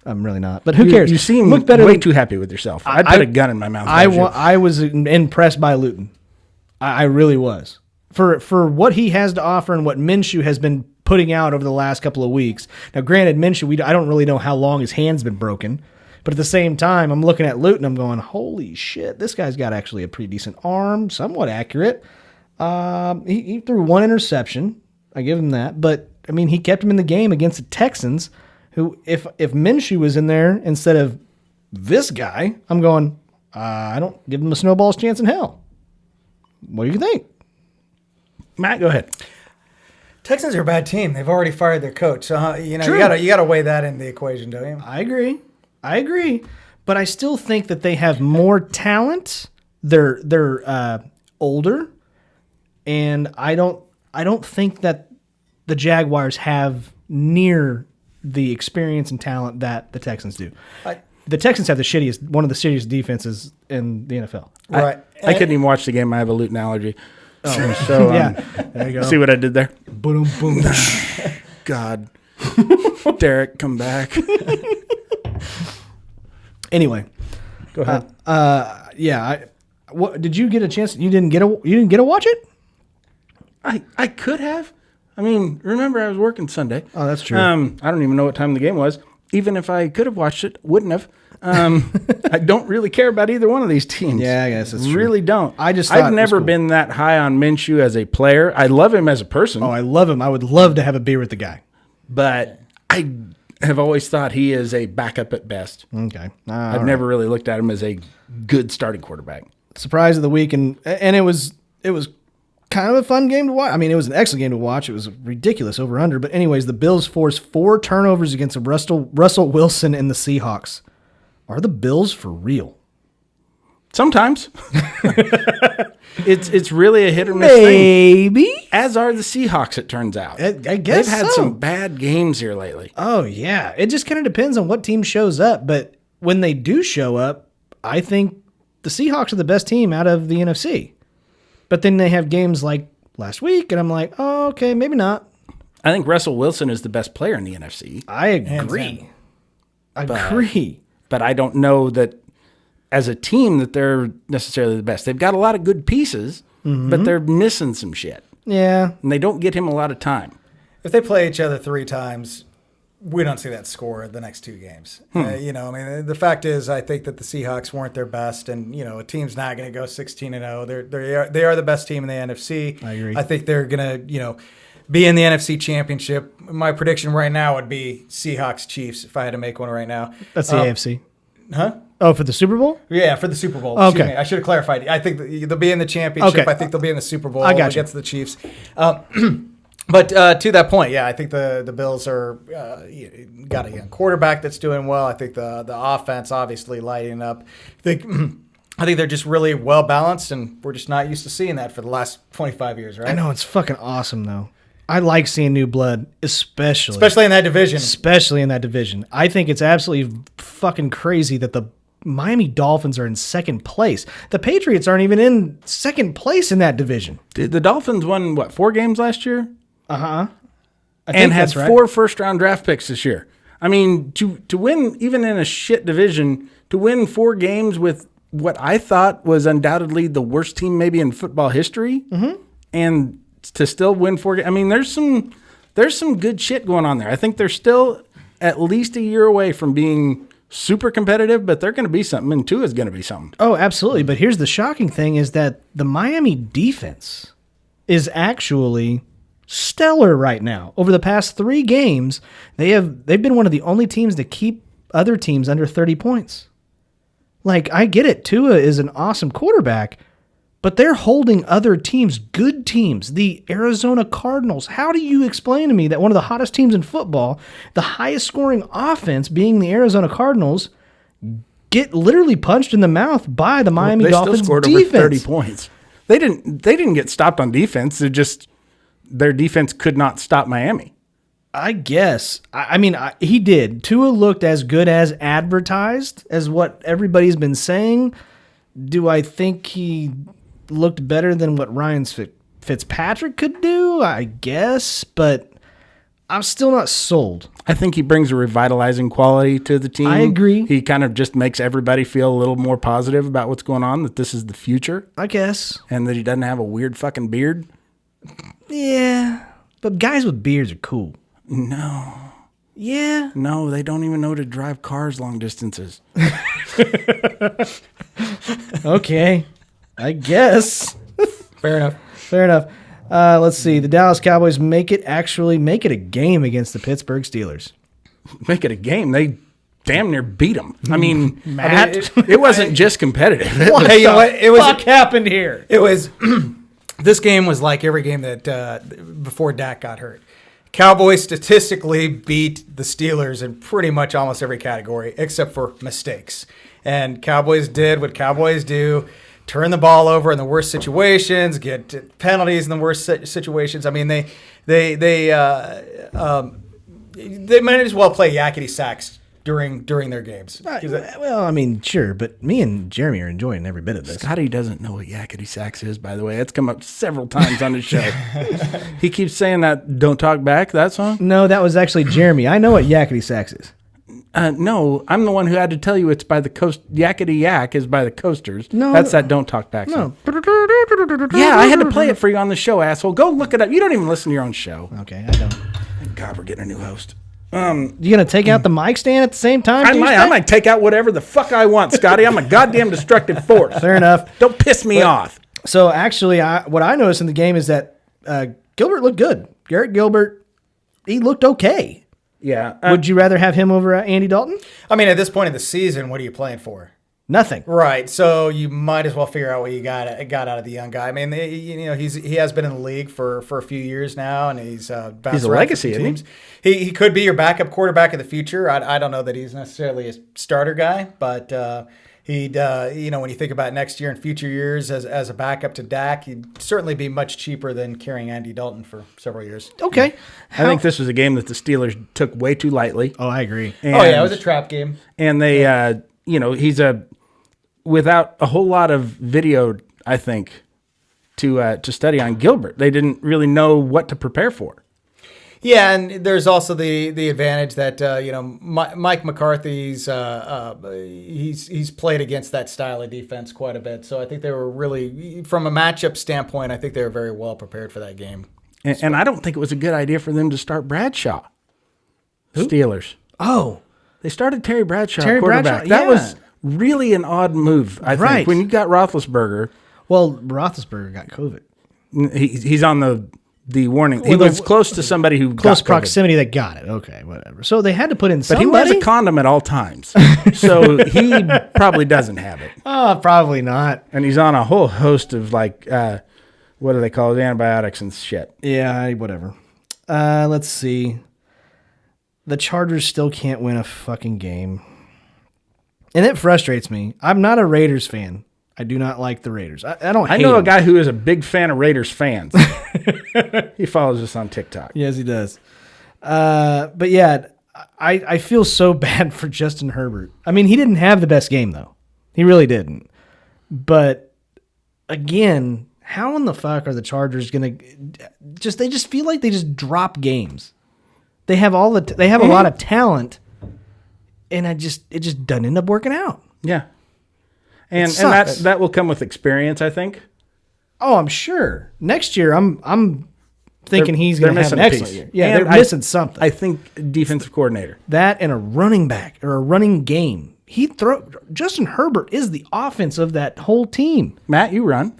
I'm really not. But who cares? You seem Look better way than- too happy with yourself. I'd put a gun in my mouth. I was impressed by Luton. I really was. For what he has to offer and what Minshew has been putting out over the last couple of weeks. Now, granted, Minshew, I don't really know how long his hand's been broken. But at the same time, I'm looking at Luton. I'm going, holy shit, this guy's got actually a pretty decent arm, somewhat accurate. He threw one interception. I give him that. But, I mean, he kept him in the game against the Texans, who, if Minshew was in there instead of this guy, I'm going, I don't give him a snowball's chance in hell. What do you think? Matt, go ahead. Texans are a bad team. They've already fired their coach. So, you True. gotta weigh that in the equation, don't you? I agree. But I still think that they have more talent. They're older, and I don't think that the Jaguars have near the experience and talent that the Texans do. The Texans have one of the shittiest defenses in the NFL. Right. I couldn't even watch the game. I have a gluten allergy. So Yeah, there you go. see what I did there? Boom, boom. God. Derek, come back. Anyway, Go ahead. what did you get a chance? You didn't get to watch it? I could have. I mean, remember I was working Sunday. Oh, that's true. I don't even know what time the game was. Even if I could have watched it, wouldn't have. I don't really care about either one of these teams. Yeah, I guess that's true. Really don't. I just thought it I've was never cool. been that high on Minshew as a player. I love him as a person, Oh, I love him. I would love to have a beer with the guy. but I have always thought he is a backup at best. Okay. I've never really looked at him as a good starting quarterback. Surprise of the week, and it was kind of a fun game to watch. I mean, it was an excellent game to watch. It was ridiculous over under. But anyways, the Bills forced 4 turnovers against Russell Wilson and the Seahawks. Are the Bills for real? Sometimes it's really a hit or miss thing. Maybe. As are the Seahawks, it turns out. I guess They've had so. some bad games here lately. Oh yeah, it just kind of depends on what team shows up. But when they do show up, I think the Seahawks are the best team out of the NFC. But then they have games like last week, and I'm like, oh, okay, maybe not. I think Russell Wilson is the best player in the NFC, I agree. but I don't know that as a team that they're necessarily the best. They've got a lot of good pieces, but they're missing some shit, Yeah. and they don't get him a lot of time. If they play each other 3 times, we don't see that score the next 2 games. I mean, the fact is, I think that the Seahawks weren't their best, and a team's not going to go 16-0. They are the best team in the NFC. I agree. I think they're going to be in the NFC Championship. My prediction right now would be Seahawks Chiefs if I had to make one right now. That's the AFC. Huh? Oh, for the Super Bowl? Yeah, for the Super Bowl. Okay. Excuse me. I should have clarified. I think they'll be in the championship. Okay. I think they'll be in the Super Bowl I got you. against the Chiefs. But to that point, yeah, I think the Bills are got a young quarterback that's doing well. I think the offense obviously lighting up. I think they're just really well balanced, and we're just not used to seeing that for the last 25 years, right? I know, it's fucking awesome, though. I like seeing new blood, especially Especially in that division. in that division. I think it's absolutely fucking crazy that the Miami Dolphins are in second place. The Patriots aren't even in second place in that division. The Dolphins won, 4 games last year? I And think had that's right. 4 first-round draft picks this year. I mean, to win, even in a shit division, to win 4 games with what I thought was undoubtedly the worst team maybe in football history, and to still win 4 games. I mean, there's some good shit going on there. I think they're still at least a year away from being super competitive, but they're going to be something, and Tua is going to be something. Oh, absolutely. But here's the shocking thing is that the Miami defense is actually stellar right now. Over the past 3 games, they've been one of the only teams to keep other teams under 30 points. Like, I get it. Tua is an awesome quarterback, but they're holding other teams, good teams, the Arizona Cardinals. How do you explain to me that one of the hottest teams in football, the highest scoring offense being the Arizona Cardinals, get literally punched in the mouth by the Miami Dolphins They still scored defense? over 30 points. They didn't get stopped on defense. Their defense could not stop Miami. I guess. I mean, he did. Tua looked as good as advertised, as what everybody's been saying. Do I think he looked better than what Ryan Fitzpatrick could do? I guess, but I'm still not sold. I think he brings a revitalizing quality to the team. I agree. He kind of just makes everybody feel a little more positive about what's going on, that this is the future, I guess. and that he doesn't have a weird fucking beard. Yeah. But guys with beards are cool. No. Yeah. No, they don't even know to drive cars long distances. Okay. I guess. Fair enough. Fair enough. Let's see. The Dallas Cowboys make it a game against the Pittsburgh Steelers. Make it a game. They damn near beat them. I mean, Matt? it wasn't just competitive. It What was- Hey, you know what? It was fuck happened here? It was this game was like every game that before Dak got hurt. Cowboys statistically beat the Steelers in pretty much almost every category except for mistakes. And Cowboys did what Cowboys do: turn the ball over in the worst situations, get penalties in the worst situations. I mean, they might as well play yakety sax during their games. Well, I mean, sure, but me and Jeremy are enjoying every bit of this. Scotty doesn't know what yakety sax is, by the way. It's come up several times on the show. He keeps saying that "Don't Talk Back," that song. No, that was actually Jeremy. I know what yakety sax is. No, I'm the one who had to tell you it's by the Coast. Yakety Yak is by the Coasters. No. That's that "Don't Talk Back" song. No. Yeah, I had to play it for you on the show, asshole. Go look it up. You don't even listen to your own show. Okay, I don't. Thank God we're getting a new host. You gonna take out the mic stand at the same time? I might take out whatever the fuck I want, Scotty. I'm a goddamn destructive force. Fair enough. Don't piss me off. So actually, what I noticed in the game is that Gilbert looked good. Garrett Gilbert, he looked okay. Yeah. Would you rather have him over Andy Dalton? I mean, at this point in the season, what are you playing for? Nothing. Right, so you might as well figure out what you got out of the young guy. I mean, he has been in the league for a few years now, and he's bounced He's a around legacy, for isn't teams. He could be your backup quarterback in the future. I don't know that he's necessarily a starter guy, but he'd when you think about next year and future years as a backup to Dak, he'd certainly be much cheaper than carrying Andy Dalton for several years. Okay. I think this was a game that the Steelers took way too lightly. Oh, I agree. And, Oh yeah, it was a trap game. And they, he's without a whole lot of video, I think, to study on Gilbert. They didn't really know what to prepare for. Yeah, and there's also the advantage that Mike McCarthy's he's played against that style of defense quite a bit. So I think they were really, from a matchup standpoint, I think they were very well prepared for that game. And I don't think it was a good idea for them to start Bradshaw. Steelers. Oh, They started Terry Bradshaw, Terry quarterback. Bradshaw, That yeah. was really an odd move, I Right. think. When you got Roethlisberger, well, Roethlisberger got COVID. he's on the warning. He Well, was close to somebody who Close got COVID. proximity that got it. Okay, whatever. So they had to put in But somebody. he wears a condom at all times. So he probably doesn't have it. Oh, probably not. And he's on a whole host of what do they call it? Antibiotics and shit. Yeah, whatever. Let's see. The Chargers still can't win a fucking game. And it frustrates me. I'm not a Raiders fan. I do not like the Raiders. I don't hate I know a them. guy who is a big fan of Raiders fans. He follows us on TikTok. Yes, he does. But yeah, I feel so bad for Justin Herbert. I mean, he didn't have the best game, though. He really didn't. But again, how in the fuck are the Chargers going to they just feel like they just drop games. They have they have a lot of talent, and it just doesn't end up working out. Yeah. And sucks. that will come with experience, I think. Oh, I'm sure. Next year, I'm thinking he's going to have an missing a excellent piece. year. Yeah, And they're missing something. I think defensive coordinator. That and a running back or a running game. Justin Herbert is the offense of that whole team. Matt, you run.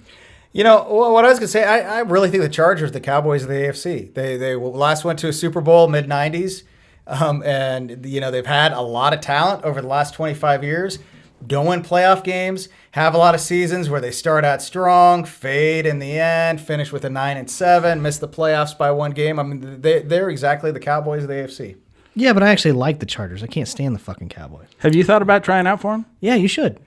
You know, what I was going to say, I really think the Chargers are the Cowboys of the AFC. They last went to a Super Bowl mid-'90s, and, they've had a lot of talent over the last 25 years. Don't win playoff games, have a lot of seasons where they start out strong, fade in the end, finish with a 9-7, miss the playoffs by one game. I mean, they're exactly the Cowboys of the AFC. Yeah, but I actually like the Chargers. I can't stand the fucking Cowboys. Have you thought about trying out for him? Yeah, you should.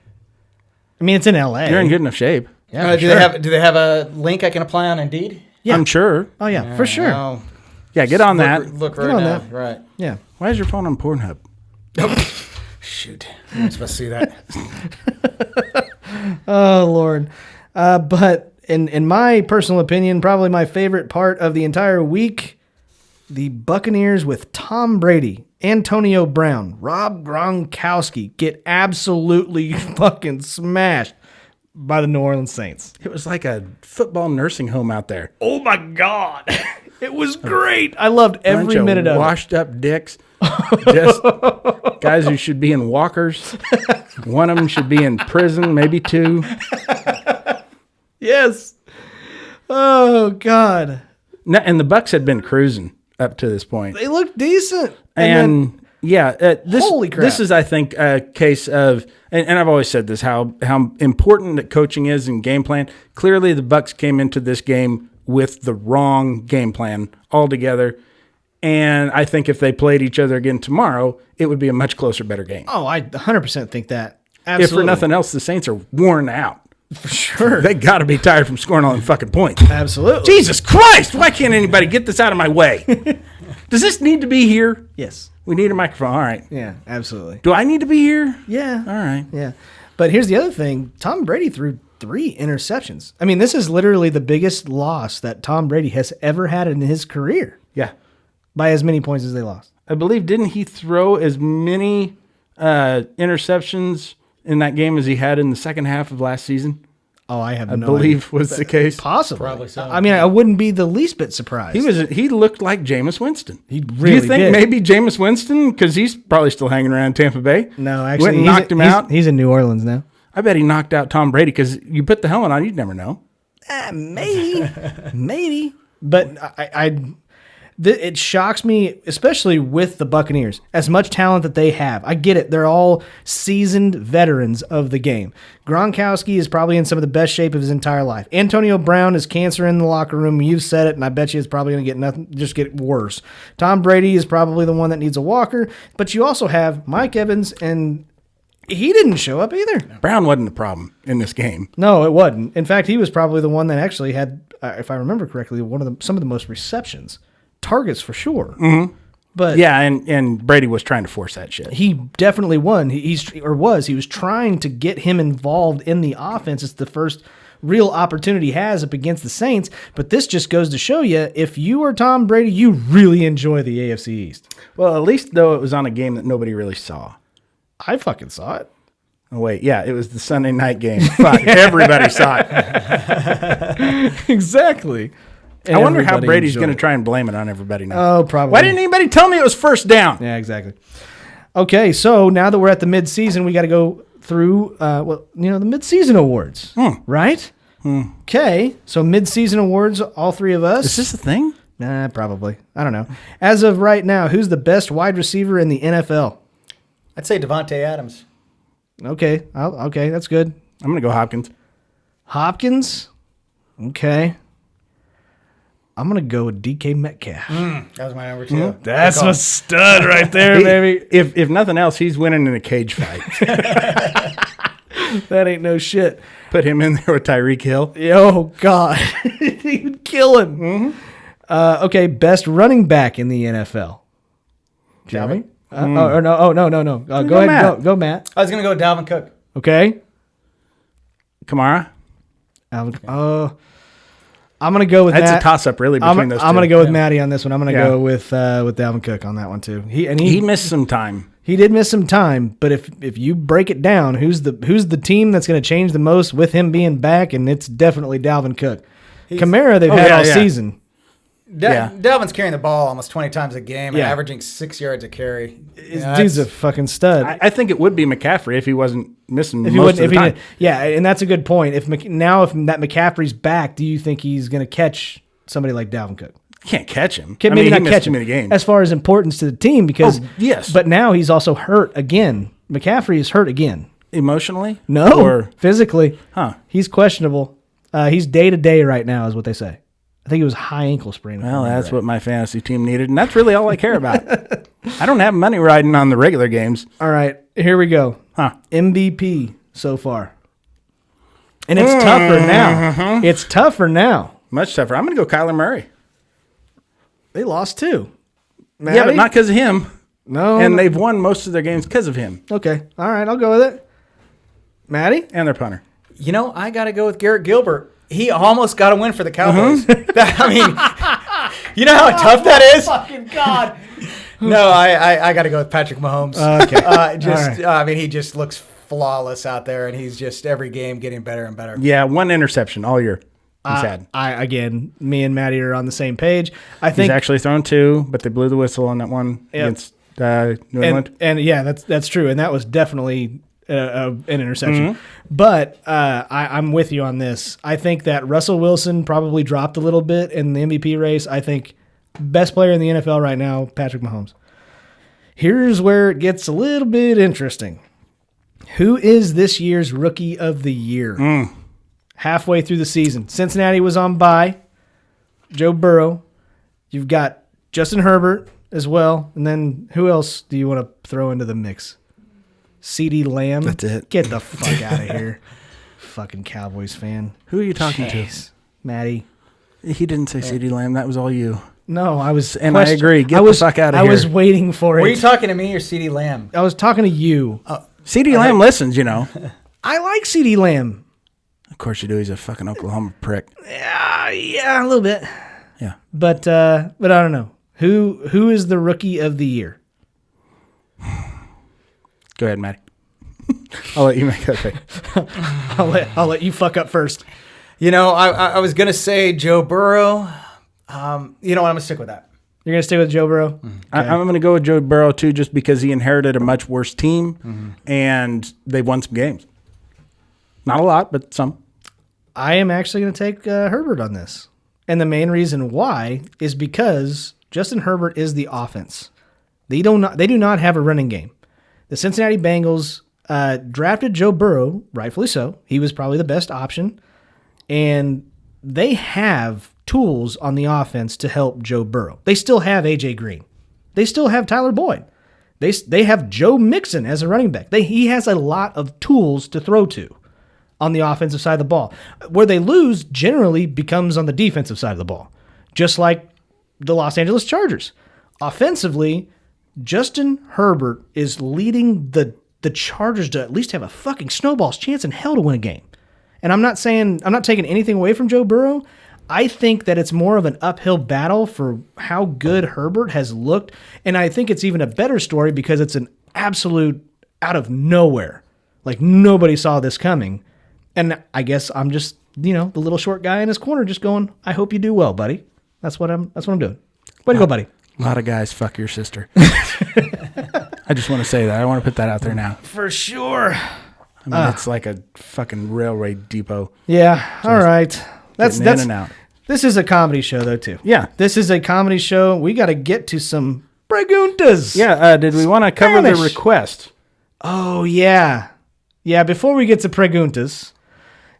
I mean, it's in L.A. You're in good enough shape. Yeah, Do they have a link I can apply on Indeed? Yeah. I'm sure. Oh, yeah, for sure. No. Yeah, get on that. Look right on now. that. Right. Yeah. Why is your phone on Pornhub? Shoot. I'm not supposed to see that. Oh, Lord. But in my personal opinion, probably my favorite part of the entire week, the Buccaneers with Tom Brady, Antonio Brown, Rob Gronkowski get absolutely fucking smashed by the New Orleans Saints. It was like a football nursing home out there. Oh, my God. It was great. I loved every Bunch minute of it. washed up dicks. Just guys who should be in walkers. One of them should be in prison, maybe two. Yes. Oh, God. No, and the Bucks had been cruising up to this point. They looked decent. And this, Holy crap. this is, I think, a case of, and I've always said this, how important that coaching is in game plan. Clearly, the Bucks came into this game with the wrong game plan altogether. And I think if they played each other again tomorrow, it would be a much closer, better game. Oh, I 100% think that. If Absolutely. for nothing else, the Saints are worn out. For sure. They got to be tired from scoring all them fucking points. Absolutely. Jesus Christ! Why can't anybody get this out of my way? Does this need to be here? Yes. We need a microphone. All right. Yeah, absolutely. Do I need to be here? Yeah. All right. Yeah. But here's the other thing. Tom Brady threw 3 interceptions. I mean, this is literally the biggest loss that Tom Brady has ever had in his career Yeah. by as many points as they lost. I believe, didn't he throw as many interceptions in that game as he had in the second half of last season? Oh, I have I no believe idea. was the case. Possibly. Probably so. I mean, I wouldn't be the least bit surprised. He looked like Jameis Winston. He Do really you think did. maybe Jameis Winston, because he's probably still hanging around Tampa Bay? No, actually, went and knocked him out. He's in New Orleans now. I bet he knocked out Tom Brady because you put the helmet on, you'd never know. Maybe. Maybe. But it shocks me, especially with the Buccaneers, as much talent that they have. I get it. They're all seasoned veterans of the game. Gronkowski is probably in some of the best shape of his entire life. Antonio Brown is cancer in the locker room. You've said it, and I bet you it's probably going to get worse. Tom Brady is probably the one that needs a walker, but you also have Mike Evans, and he didn't show up either. Brown wasn't the problem in this game. No, it wasn't. In fact, he was probably the one that actually had, if I remember correctly, some of the most receptions. Targets for sure. Mm-hmm. But Yeah, and Brady was trying to force that shit. he definitely won. He was trying to get him involved in the offense. It's the first real opportunity he has up against the Saints. But this just goes to show you, if you are Tom Brady, you really enjoy the AFC East. Well, at least though it was on a game that nobody really saw. I fucking saw it. Oh wait, yeah, it was the Sunday night game. Fuck, everybody saw it. Exactly. I wonder how Everybody Brady's enjoyed going it. to try and blame it on everybody now. Oh, probably. Why didn't anybody tell me it was first down? Yeah, exactly. Okay, so now that we're at the mid-season, we got to go through, the mid-season awards, right? Okay, so mid-season awards, all three of us. Is this a thing? Nah, probably. I don't know. As of right now, who's the best wide receiver in the NFL? I'd say Devontae Adams. Okay, okay, that's good. I'm going to go Hopkins. Hopkins? Okay. I'm going to go with DK Metcalf. That was my number 2. That's a stud right there, baby. If nothing else, he's winning in a cage fight. That ain't no shit. Put him in there with Tyreek Hill. Oh, God. He would kill him. Okay, best running back in the NFL. Johnny? No. Go ahead. Matt. Go, Matt. I was going to go Dalvin Cook. Okay. Kamara. I'm going to go with That's Matt. a toss-up, really, between those two. I'm going to go with Matty on this one. I'm going to Yeah. go with Dalvin Cook on that one, too. He missed some time. He did miss some time, but if you break it down, who's the team that's going to change the most with him being back? And it's definitely Dalvin Cook. Kamara, they've had all season. Dalvin's carrying the ball almost 20 times a game and Yeah. averaging 6 yards a carry. Dude's a fucking stud. I think it would be McCaffrey if he wasn't missing most of the time. Yeah, and that's a good point. If that McCaffrey's back, do you think he's going to catch somebody like Dalvin Cook? Can't catch him. Maybe he not missed catch too him many games. as far as importance to the team because yes. But now he's also hurt again. McCaffrey is hurt again. Emotionally? No, Or, physically. huh. He's questionable. He's day to day right now, is what they say. I think it was high ankle sprain. Well, that's what my fantasy team needed, and that's really all I care about. I don't have money riding on the regular games. All right, here we go. Huh. MVP so far. And it's tougher now. It's tougher now. Much tougher. I'm going to go Kyler Murray. They lost too. Yeah, but not because of him. No. And they've won most of their games because of him Okay. All right. I'll go with it. Maddie? and their punter. You know, I got to go with Garrett Gilbert. He almost got a win for the Cowboys. I mean, you know how tough that is? Fucking God. No, I got to go with Patrick Mahomes. Okay. I mean, he just looks flawless out there, and he's just every game getting better and better. Yeah, 1 interception all year. He's had. Again, me and Maddie are on the same page. I think He's actually thrown 2, but they blew the whistle on that one against New England. and yeah, that's true, and that was definitely an interception. But I'm with you on this. I think that Russell Wilson probably dropped a little bit in the MVP race. I think best player in the NFL right now, Patrick Mahomes. Here's where it gets a little bit interesting. Who is this year's Rookie of the Year? Halfway through the season, Cincinnati was on bye. Joe Burrow. You've got Justin Herbert as well. And then who else do you want to throw into the mix? CeeDee Lamb. That's it. Get the fuck out of here. Fucking Cowboys fan. Who are you talking to? Maddie. He didn't say CeeDee Lamb. That was all you. No, I was. And I agree. Get the fuck out of here. I was waiting for it. Were you talking to me or CeeDee Lamb? I was talking to you. CeeDee Lamb listens, you know. I like CeeDee Lamb. Of course you do. He's a fucking Oklahoma prick. Yeah, a little bit. Yeah. But I don't know. Who is the Rookie of the Year? Go ahead, Maddie. I'll let you make that pick. I'll let you fuck up first. You know, I was going to say Joe Burrow. You know what? I'm going to stick with that. You're going to stay with Joe Burrow? I'm going to go with Joe Burrow, too, just because he inherited a much worse team, and they've won some games. Not a lot, but some. I am actually going to take Herbert on this. And the main reason why is because Justin Herbert is the offense. They do not have a running game. The Cincinnati Bengals drafted Joe Burrow, rightfully so. He was probably the best option. And they have tools on the offense to help Joe Burrow. They still have A.J. Green. They still have Tyler Boyd. They have Joe Mixon as a running back. He has a lot of tools to throw to on the offensive side of the ball. Where they lose generally becomes on the defensive side of the ball, just like the Los Angeles Chargers. Offensively, Justin Herbert is leading the Chargers to at least have a fucking snowball's chance in hell to win a game. And I'm not taking anything away from Joe Burrow. I think that it's more of an uphill battle for how good Herbert has looked. And I think it's even a better story because it's an absolute out of nowhere. Like nobody saw this coming. And I guess I'm just, the little short guy in his corner just going, I hope you do well, buddy. That's what I'm doing. Way to go, buddy. A lot of guys fuck your sister. I just want to say that. I want to put that out there now. For sure. I mean, it's like a fucking railway depot. Yeah. All right. That's in and out. This is a comedy show, though, too. Yeah. This is a comedy show. We got to get to some preguntas. Yeah. Did we want to cover the request? Oh, yeah. Yeah. Before we get to preguntas,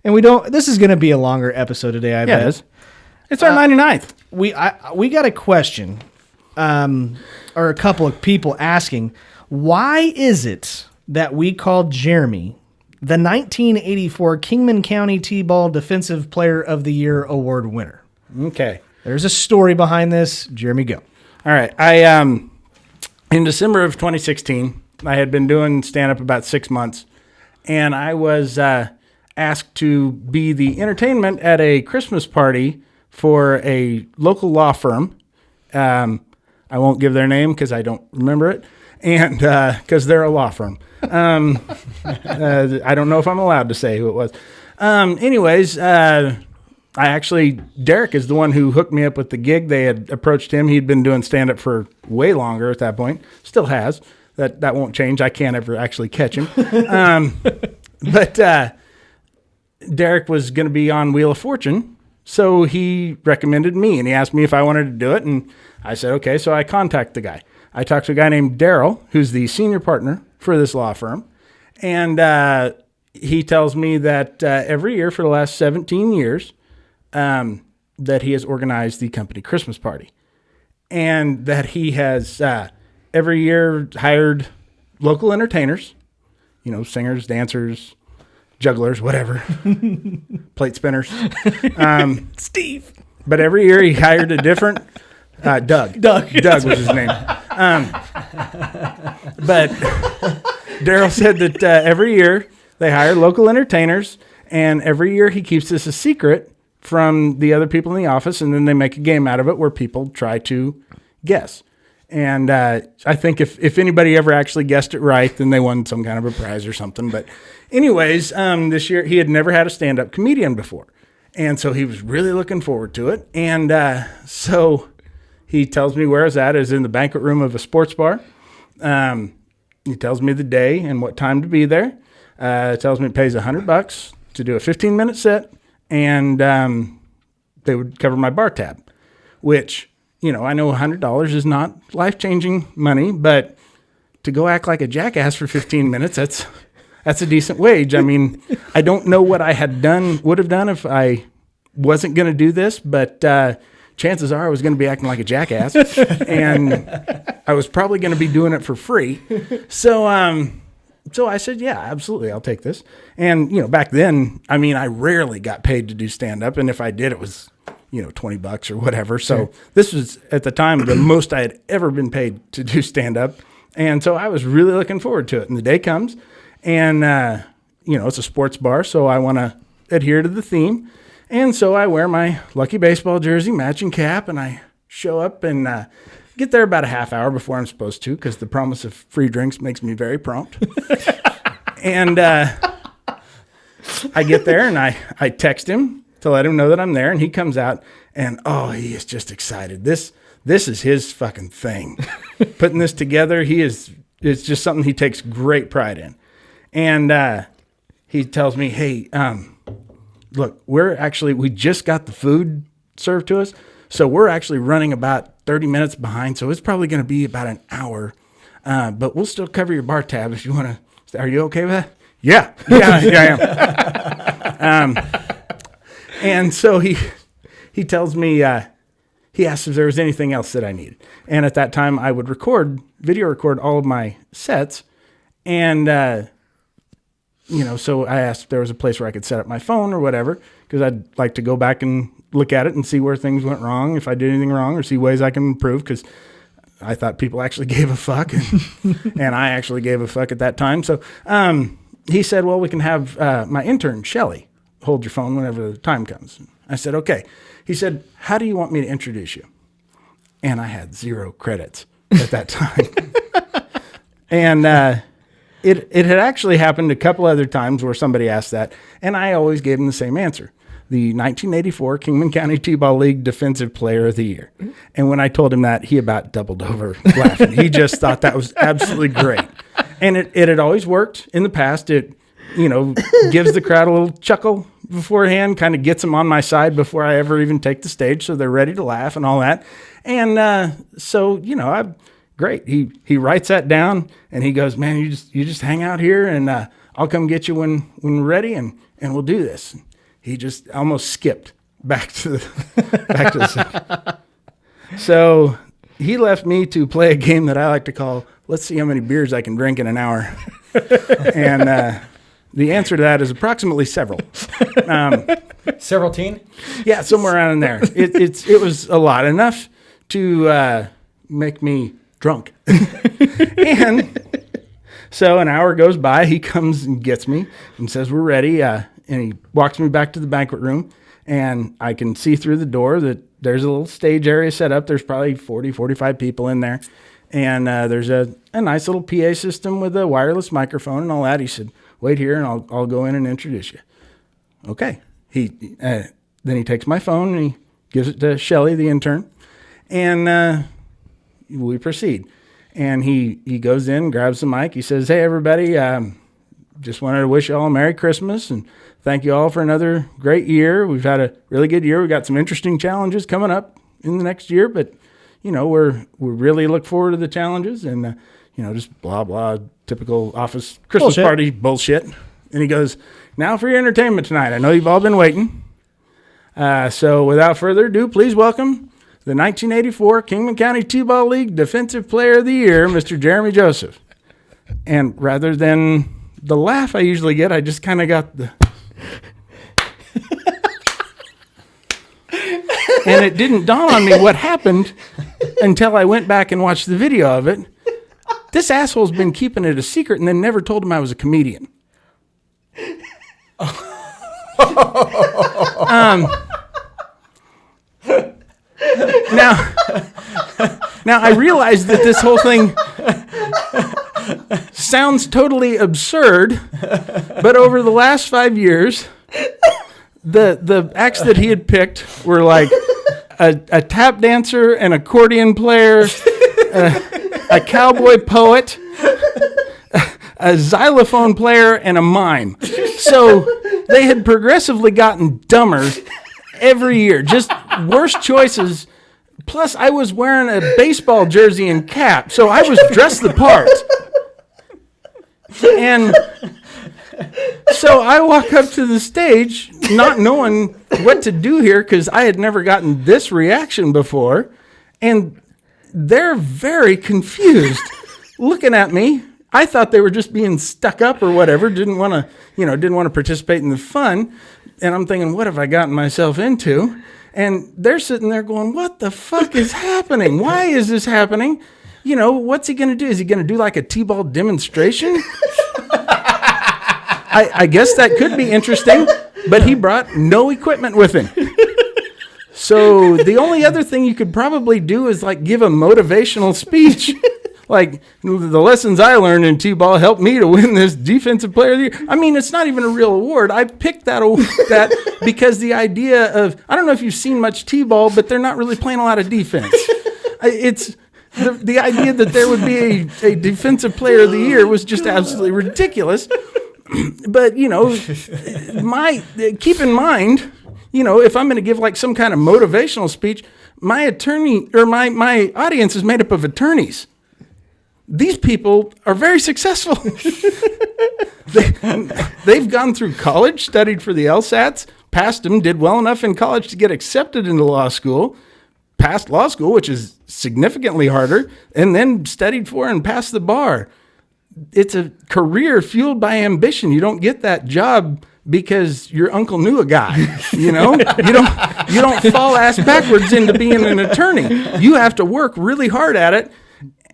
and this is going to be a longer episode today, I bet. It is. It's our 99th. We got a question, or a couple of people asking, why is it that we called Jeremy the 1984 Kingman County T-Ball Defensive Player of the Year Award winner? Okay. There's a story behind this. Jeremy, go. All right. In December of 2016, I had been doing stand-up about 6 months, and I was asked to be the entertainment at a Christmas party for a local law firm. I won't give their name because I don't remember it, and because they're a law firm. I don't know if I'm allowed to say who it was. Derek is the one who hooked me up with the gig. They had approached him. He'd been doing stand-up for way longer at that point. Still has. That won't change. I can't ever actually catch him. But Derek was going to be on Wheel of Fortune, so he recommended me, and he asked me if I wanted to do it, and I said, okay, so I contacted the guy. I talked to a guy named Daryl, who's the senior partner for this law firm, and he tells me that every year for the last 17 years that he has organized the company Christmas party, and that he has every year hired local entertainers, singers, dancers, jugglers, whatever, plate spinners. Steve. But every year he hired a different Doug. Doug was his name. But Daryl said that every year they hire local entertainers, and every year he keeps this a secret from the other people in the office, and then they make a game out of it where people try to guess. And I think if anybody ever actually guessed it right, then they won some kind of a prize or something. But anyways, this year he had never had a stand-up comedian before. And so he was really looking forward to it. And so he tells me where I was at. I was in the banquet room of a sports bar. He tells me the day and what time to be there. Tells me it pays $100 to do a 15-minute set. And they would cover my bar tab, which... I know $100 is not life-changing money, but to go act like a jackass for 15 minutes, that's a decent wage. I mean, I don't know what I would have done if I wasn't going to do this, but chances are I was going to be acting like a jackass, and I was probably going to be doing it for free. So I said, yeah, absolutely, I'll take this. And, back then, I mean, I rarely got paid to do stand-up, and if I did, it was... $20 or whatever. So this was at the time the most I had ever been paid to do stand up. And so I was really looking forward to it. And the day comes and, it's a sports bar. So I want to adhere to the theme. And so I wear my Lucky Baseball jersey, matching cap, and I show up and get there about a half hour before I'm supposed to, because the promise of free drinks makes me very prompt. And I get there and I text him to let him know that I'm there, and he comes out, and he is just excited. This is his fucking thing. Putting this together, it's just something he takes great pride in. And he tells me, hey, look, we just got the food served to us, so we're actually running about 30 minutes behind, so it's probably going to be about an hour, but we'll still cover your bar tab if you want to. Are you okay with that? Yeah, I am. And so he tells me, he asked if there was anything else that I needed. And at that time, I would video record all of my sets. And, so I asked if there was a place where I could set up my phone or whatever, because I'd like to go back and look at it and see where things went wrong, if I did anything wrong, or see ways I can improve, because I thought people actually gave a fuck. And I actually gave a fuck at that time. So he said, well, we can have my intern, Shelly, hold your phone whenever the time comes. I said, okay. He said, how do you want me to introduce you? And I had 0 credits at that time. And it had actually happened a couple other times where somebody asked that, and I always gave them the same answer. The 1984 Kingman County T-Ball League Defensive Player of the Year. And when I told him that, he about doubled over laughing. He just thought that was absolutely great. And it had always worked in the past. It gives the crowd a little chuckle beforehand, kind of gets them on my side before I ever even take the stage, so they're ready to laugh and all that. And I'm great. He writes that down, and he goes, man, you just hang out here, and I'll come get you when we're ready, and we'll do this. He just almost skipped back to the set. So he left me to play a game that I like to call, let's see how many beers I can drink in an hour. And the answer to that is approximately several. Several teen? Yeah, somewhere around in there. It was a lot, enough to make me drunk. And so an hour goes by. He comes and gets me and says, we're ready. And he walks me back to the banquet room, and I can see through the door that there's a little stage area set up. There's probably 40, 45 people in there. And there's a nice little PA system with a wireless microphone and all that. He said, wait here, and I'll go in and introduce you. Okay. Then he takes my phone and he gives it to Shelly, the intern, and we proceed. And he goes in, grabs the mic. He says, hey, everybody, just wanted to wish you all a Merry Christmas and thank you all for another great year. We've had a really good year. We've got some interesting challenges coming up in the next year, but, we really look forward to the challenges and, just blah, blah, typical office Christmas party bullshit. And he goes, now for your entertainment tonight. I know you've all been waiting. So without further ado, please welcome the 1984 Kingman County T-Ball League Defensive Player of the Year, Mr. Jeremy Joseph. And rather than the laugh I usually get, I just kind of got the... And it didn't dawn on me what happened until I went back and watched the video of it. This asshole's been keeping it a secret and then never told him I was a comedian. Now I realize that this whole thing sounds totally absurd, but over the last 5 years, the acts that he had picked were like a tap dancer, an accordion player, a cowboy poet, a xylophone player, and a mime. So they had progressively gotten dumber every year, just worse choices. Plus, I was wearing a baseball jersey and cap, so I was dressed the part. And so I walk up to the stage, not knowing what to do here, because I had never gotten this reaction before. And they're very confused looking at me. I thought they were just being stuck up or whatever, didn't want to participate in the fun. And I'm thinking, what have I gotten myself into? And they're sitting there going, what the fuck is happening? Why is this happening? What's he going to do? Is he going to do like a T-ball demonstration? I guess that could be interesting, but he brought no equipment with him. So the only other thing you could probably do is like give a motivational speech. Like, the lessons I learned in T-ball helped me to win this Defensive Player of the Year. I mean, it's not even a real award. I picked that because the idea of, I don't know if you've seen much T-ball, but they're not really playing a lot of defense. It's the idea that there would be a Defensive Player of the Year was just absolutely ridiculous. But, keep in mind, if I'm going to give like some kind of motivational speech, my attorney or my audience is made up of attorneys. These people are very successful. They've gone through college, studied for the LSATs, passed them, did well enough in college to get accepted into law school, passed law school, which is significantly harder, and then studied for and passed the bar. It's a career fueled by ambition. You don't get that job because your uncle knew a guy, you don't fall ass backwards into being an attorney. You have to work really hard at it.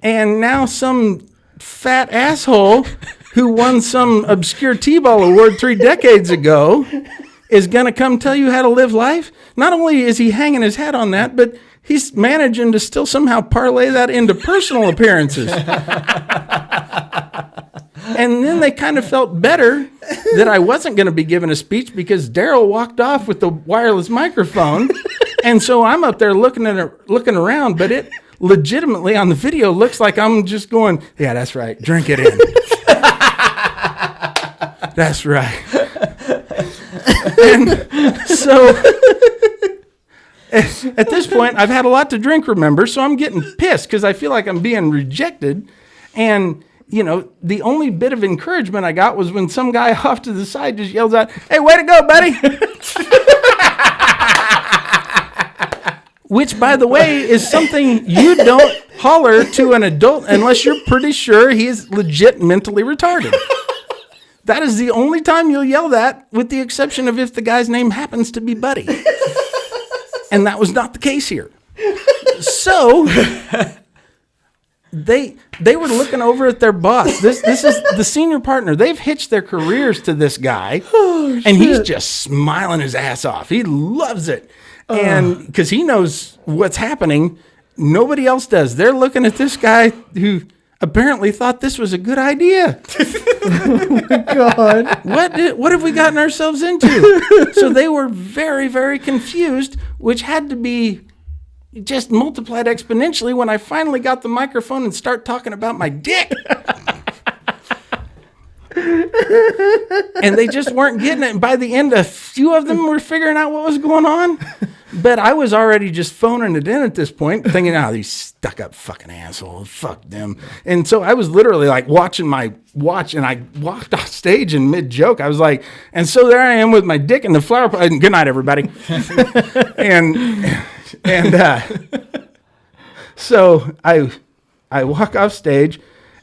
And now some fat asshole who won some obscure T-ball award 3 decades ago is going to come tell you how to live life. Not only is he hanging his hat on that, but he's managing to still somehow parlay that into personal appearances. And then they kind of felt better that I wasn't going to be giving a speech because Daryl walked off with the wireless microphone. And so I'm up there looking around, but it legitimately on the video looks like I'm just going, yeah, that's right. Drink it in. That's right. And so at this point, I've had a lot to drink, remember, so I'm getting pissed because I feel like I'm being rejected. And, the only bit of encouragement I got was when some guy off to the side just yells out, hey, way to go, buddy. Which, by the way, is something you don't holler to an adult unless you're pretty sure he is legit mentally retarded. That is the only time you'll yell that, with the exception of if the guy's name happens to be Buddy. And that was not the case here. So they were looking over at their boss. This is the senior partner. They've hitched their careers to this guy, and he's just smiling his ass off. He loves it. And because he knows what's happening, nobody else does. They're looking at this guy who apparently thought this was a good idea. Oh my God. What have we gotten ourselves into? So they were very, very confused, which had to be just multiplied exponentially when I finally got the microphone and start talking about my dick. And they just weren't getting it. And by the end, a few of them were figuring out what was going on. But I was already just phoning it in at this point, thinking, these stuck-up fucking assholes, fuck them. And so I was literally like watching my watch, and I walked off stage in mid-joke. I was like, and so there I am with my dick in the flower pot. Good night, everybody. So I walk off stage,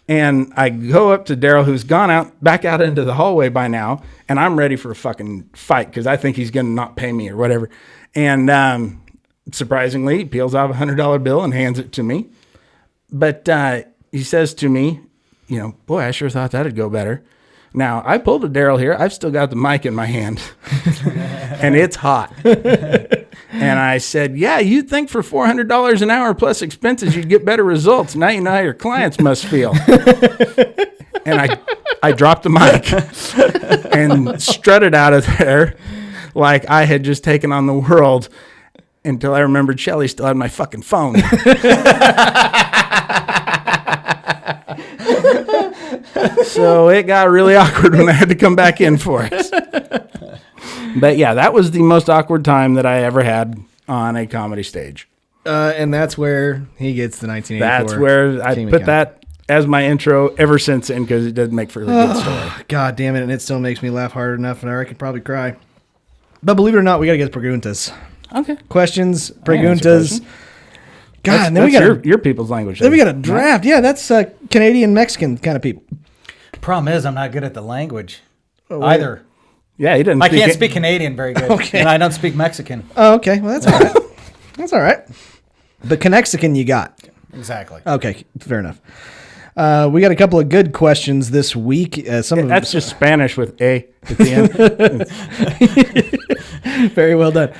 and I go up to Daryl, who's gone back out into the hallway by now, and I'm ready for a fucking fight because I think he's going to not pay me or whatever. And surprisingly, he peels off a $100 bill and hands it to me. But he says to me, boy, I sure thought that'd go better. Now, I pulled a Daryl here. I've still got the mic in my hand, and it's hot. And I said, yeah, you'd think for $400 an hour plus expenses, you'd get better results. Now you know how your clients must feel. And I dropped the mic and strutted out of there like I had just taken on the world until I remembered Shelly still had my fucking phone. So it got really awkward when I had to come back in for it. But yeah, that was the most awkward time that I ever had on a comedy stage. And that's where he gets the 1984. That's where I put that as my intro ever since then, because it does make for a good story. God damn it, and it still makes me laugh hard enough, and I could probably cry. But believe it or not, we got to get preguntas. Okay. Questions, preguntas. God, and then we got your people's language. Then we got a draft. Yeah, that's Canadian Mexican kind of people. Problem is, I'm not good at the language either. Yeah, he didn't. I can't speak Canadian very good, Okay. and I don't speak Mexican. Oh, okay. Well, that's all right. That's all right. The Conexican you got. Exactly. Okay, fair enough. We got a couple of good questions this week. That's just Spanish with A at the end. Very well done.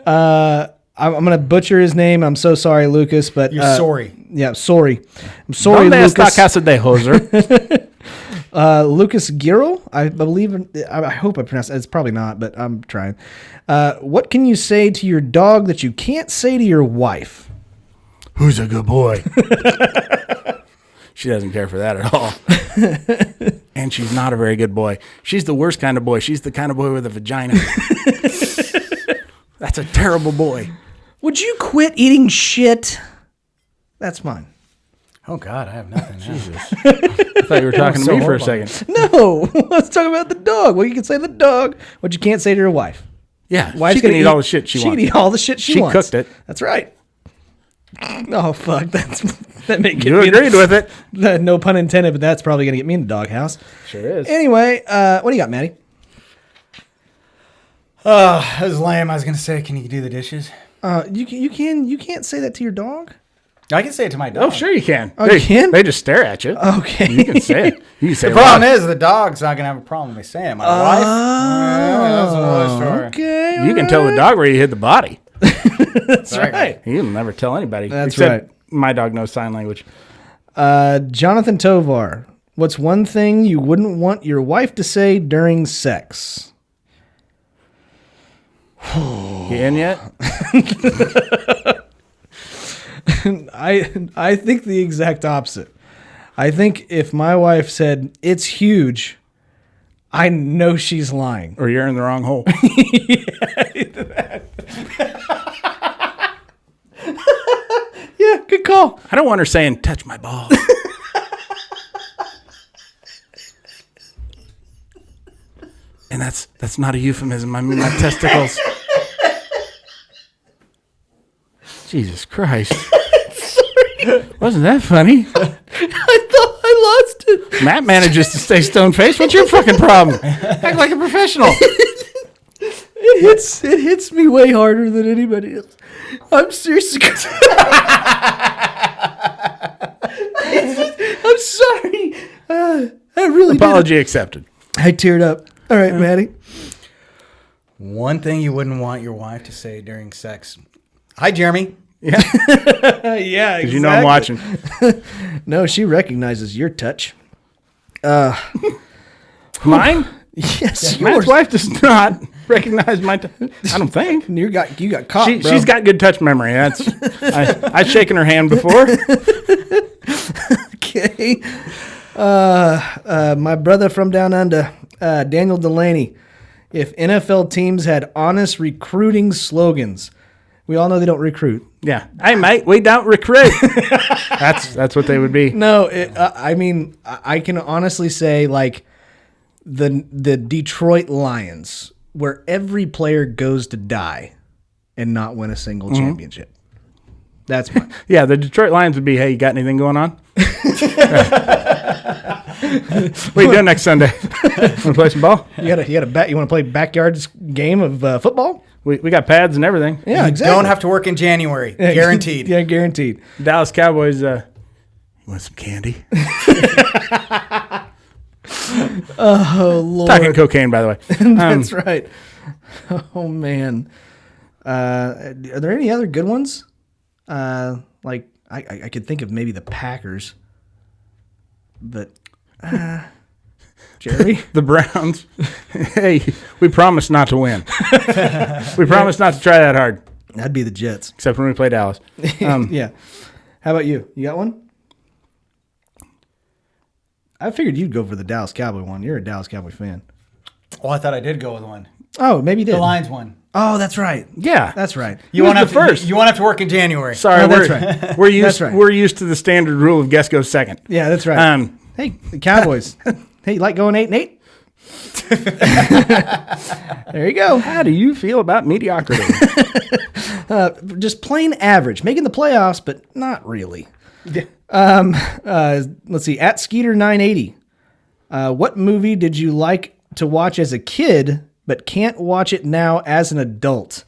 I'm going to butcher his name. I'm so sorry, Lucas. But You're sorry. Yeah, sorry. I'm sorry, ¿Dónde está Lucas. casa de Hoser? Lucas Giro, I believe. I hope I pronounced it. It's probably not, but I'm trying. What can you say to your dog that you can't say to your wife? Who's a good boy? She doesn't care for that at all. And she's not a very good boy. She's the worst kind of boy. She's the kind of boy with a vagina. That's a terrible boy. Would you quit eating shit? That's mine. Oh, God, I have nothing. Jesus. I thought you were talking to So me for a horrible. second. No, let's talk about the dog. Well, you can say the dog, what you can't say to your wife. Yeah, Wife's she can gonna eat all the shit she She can wants. eat all the shit she wants. cooked it. That's right. Oh, fuck. That may get You me agreed with it. No pun intended, but that's probably going to get me in the doghouse. Sure is. Anyway, what do you got, Maddie? That was lame. I was going to say, can you do the dishes? You can't say that to your dog? I can say it to my dog. Oh, sure you can. Oh, you can? They just stare at you. Okay. You can say it. You can say The it problem loud. is the dog's not going to have a problem with me saying it. My wife? That's another story. Okay. You can tell the dog where you hid the body. That's right. He'll never tell anybody. That's except right. My dog knows sign language. Jonathan Tovar, what's one thing you wouldn't want your wife to say during sex? You in yet? I think the exact opposite. I think if my wife said, "It's huge," I know she's lying. Or you're in the wrong hole. Yeah, good call. I don't want her saying, touch my balls. And that's not a euphemism. I mean my testicles. Jesus Christ. Wasn't that funny? I thought I lost it. Matt manages to stay stone-faced. What's your fucking problem? Act like a professional. It hits me way harder than anybody else. I'm serious. I'm sorry. I really Apology accepted. I teared up. All right, Maddie. One thing you wouldn't want your wife to say during sex. Hi, Jeremy. Yeah, Yeah, because you know I'm watching. No, she recognizes your touch. Mine? Yes, Matt's yours. wife does not recognize my I don't think. You got caught, bro. She's got good touch memory. I've shaken her hand before. Okay. My brother from down under, Daniel Delaney. If NFL teams had honest recruiting slogans, we all know they don't recruit. Yeah. Hey, mate, we don't recruit. That's what they would be. No, I mean, I can honestly say like the Detroit Lions, where every player goes to die and not win a single championship. That's mine. Yeah, the Detroit Lions would be, hey, you got anything going on? What are you doing next Sunday? Want to play some ball? You got a bet? You want to play backyard game of football? We got pads and everything. Yeah, You exactly. don't have to work in January. Guaranteed. Yeah, guaranteed. Dallas Cowboys, you want some candy? Oh, Lord. Talking cocaine, by the way. That's right. Oh, man. Are there any other good ones? Like, I could think of maybe the Packers. But, Jerry? The Browns. Hey, we promised not to win. We promised not to try that hard, That'd be the Jets. except when we play Dallas. Yeah. How about you? You got one? I figured you'd go for the Dallas Cowboy one. You're a Dallas Cowboy fan. Oh, I thought I did go with one. Oh, maybe you did. The Lions one. Oh, that's right. Yeah. That's right. You Who's won't have the to, first? You won't have to work in January. Sorry, No, that's we're, right. we're used. That's right. We're used to the standard rule of guest goes second. Yeah, that's right. Hey, the Cowboys. Hey, you like going 8-8? There you go. How do you feel about mediocrity? Just plain average, making the playoffs, but not really. Let's see. At Skeeter 980. What movie did you like to watch as a kid, but can't watch it now as an adult?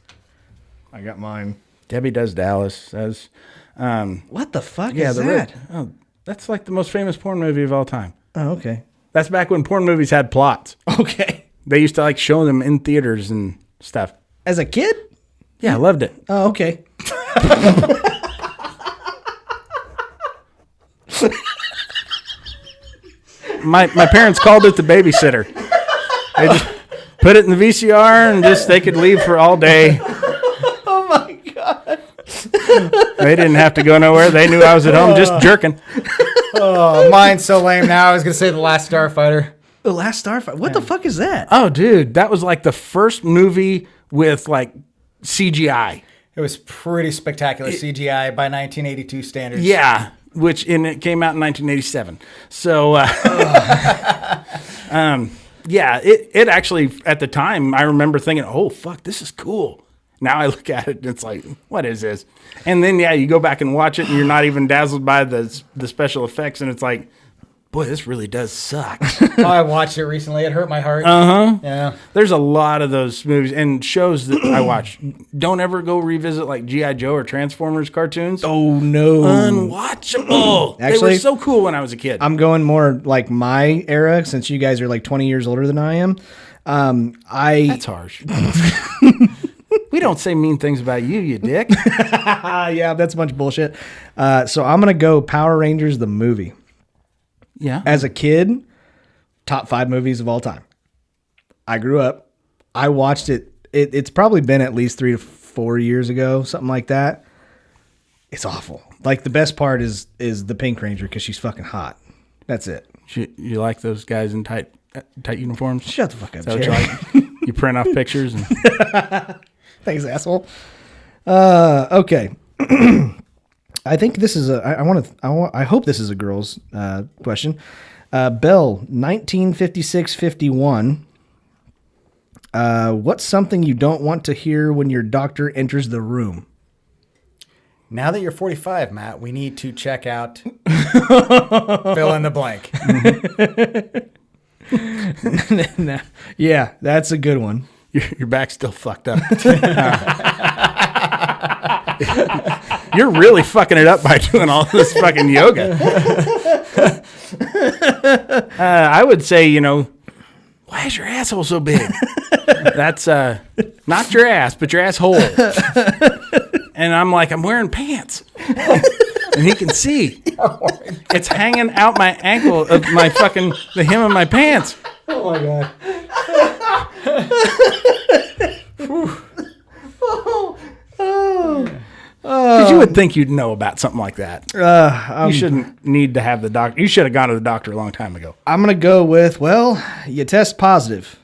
I got mine. Debbie Does Dallas says, What the fuck "Yeah, is the that? Oh, that's like the most famous porn movie of all time. Oh, okay. That's back when porn movies had plots. Okay. They used to like show them in theaters and stuff. As a kid? Yeah, I loved it. Oh, okay. My parents called it the babysitter. They just put it in the VCR and just they could leave for all day. Oh my God. They didn't have to go nowhere. They knew I was at home just jerking. Oh, mine's so lame now. I was going to say The Last Starfighter. The Last Starfighter. What the fuck is that? Oh, dude, that was like the first movie with like CGI. It was pretty spectacular CGI by 1982 standards. Yeah, it came out in 1987. So, yeah, it actually at the time I remember thinking, oh fuck, this is cool. Now I look at it and it's like, what is this? And then yeah, you go back and watch it and you're not even dazzled by the special effects and it's like, boy, this really does suck. Oh, I watched it recently. It hurt my heart. Yeah. There's a lot of those movies and shows that I watch. Don't ever go revisit like G.I. Joe or Transformers cartoons. Oh, no. Unwatchable. They Actually, were so cool when I was a kid. I'm going more like my era since you guys are like 20 years older than I am. That's harsh. We don't say mean things about you, you dick. Yeah, that's a bunch of bullshit. So I'm going to go Power Rangers, the movie. Yeah. As a kid, top 5 movies of all time. I grew up. I watched it. It's probably been at least 3 to 4 years ago, something like that. It's awful. Like the best part is the Pink Ranger because she's fucking hot. That's it. You like those guys in tight uniforms? Shut the fuck up, Is that what Jerry. you like? You print off pictures and Thanks, asshole. Okay. I think this is I hope this is a girl's question. Bell, 1956-51. What's something you don't want to hear when your doctor enters the room? Now that you're 45, Matt, we need to check out fill in the blank. Yeah, that's a good one. your back's still fucked up. You're really fucking it up by doing all this fucking yoga. I would say, why is your asshole so big? That's not your ass, but your asshole. And I'm like, I'm wearing pants. And he can see. It's hanging out my ankle of the hem of my pants. Oh my God. Because you would think you'd know about something like that. You shouldn't need to have the doctor. You should have gone to the doctor a long time ago. I'm going to go with, you test positive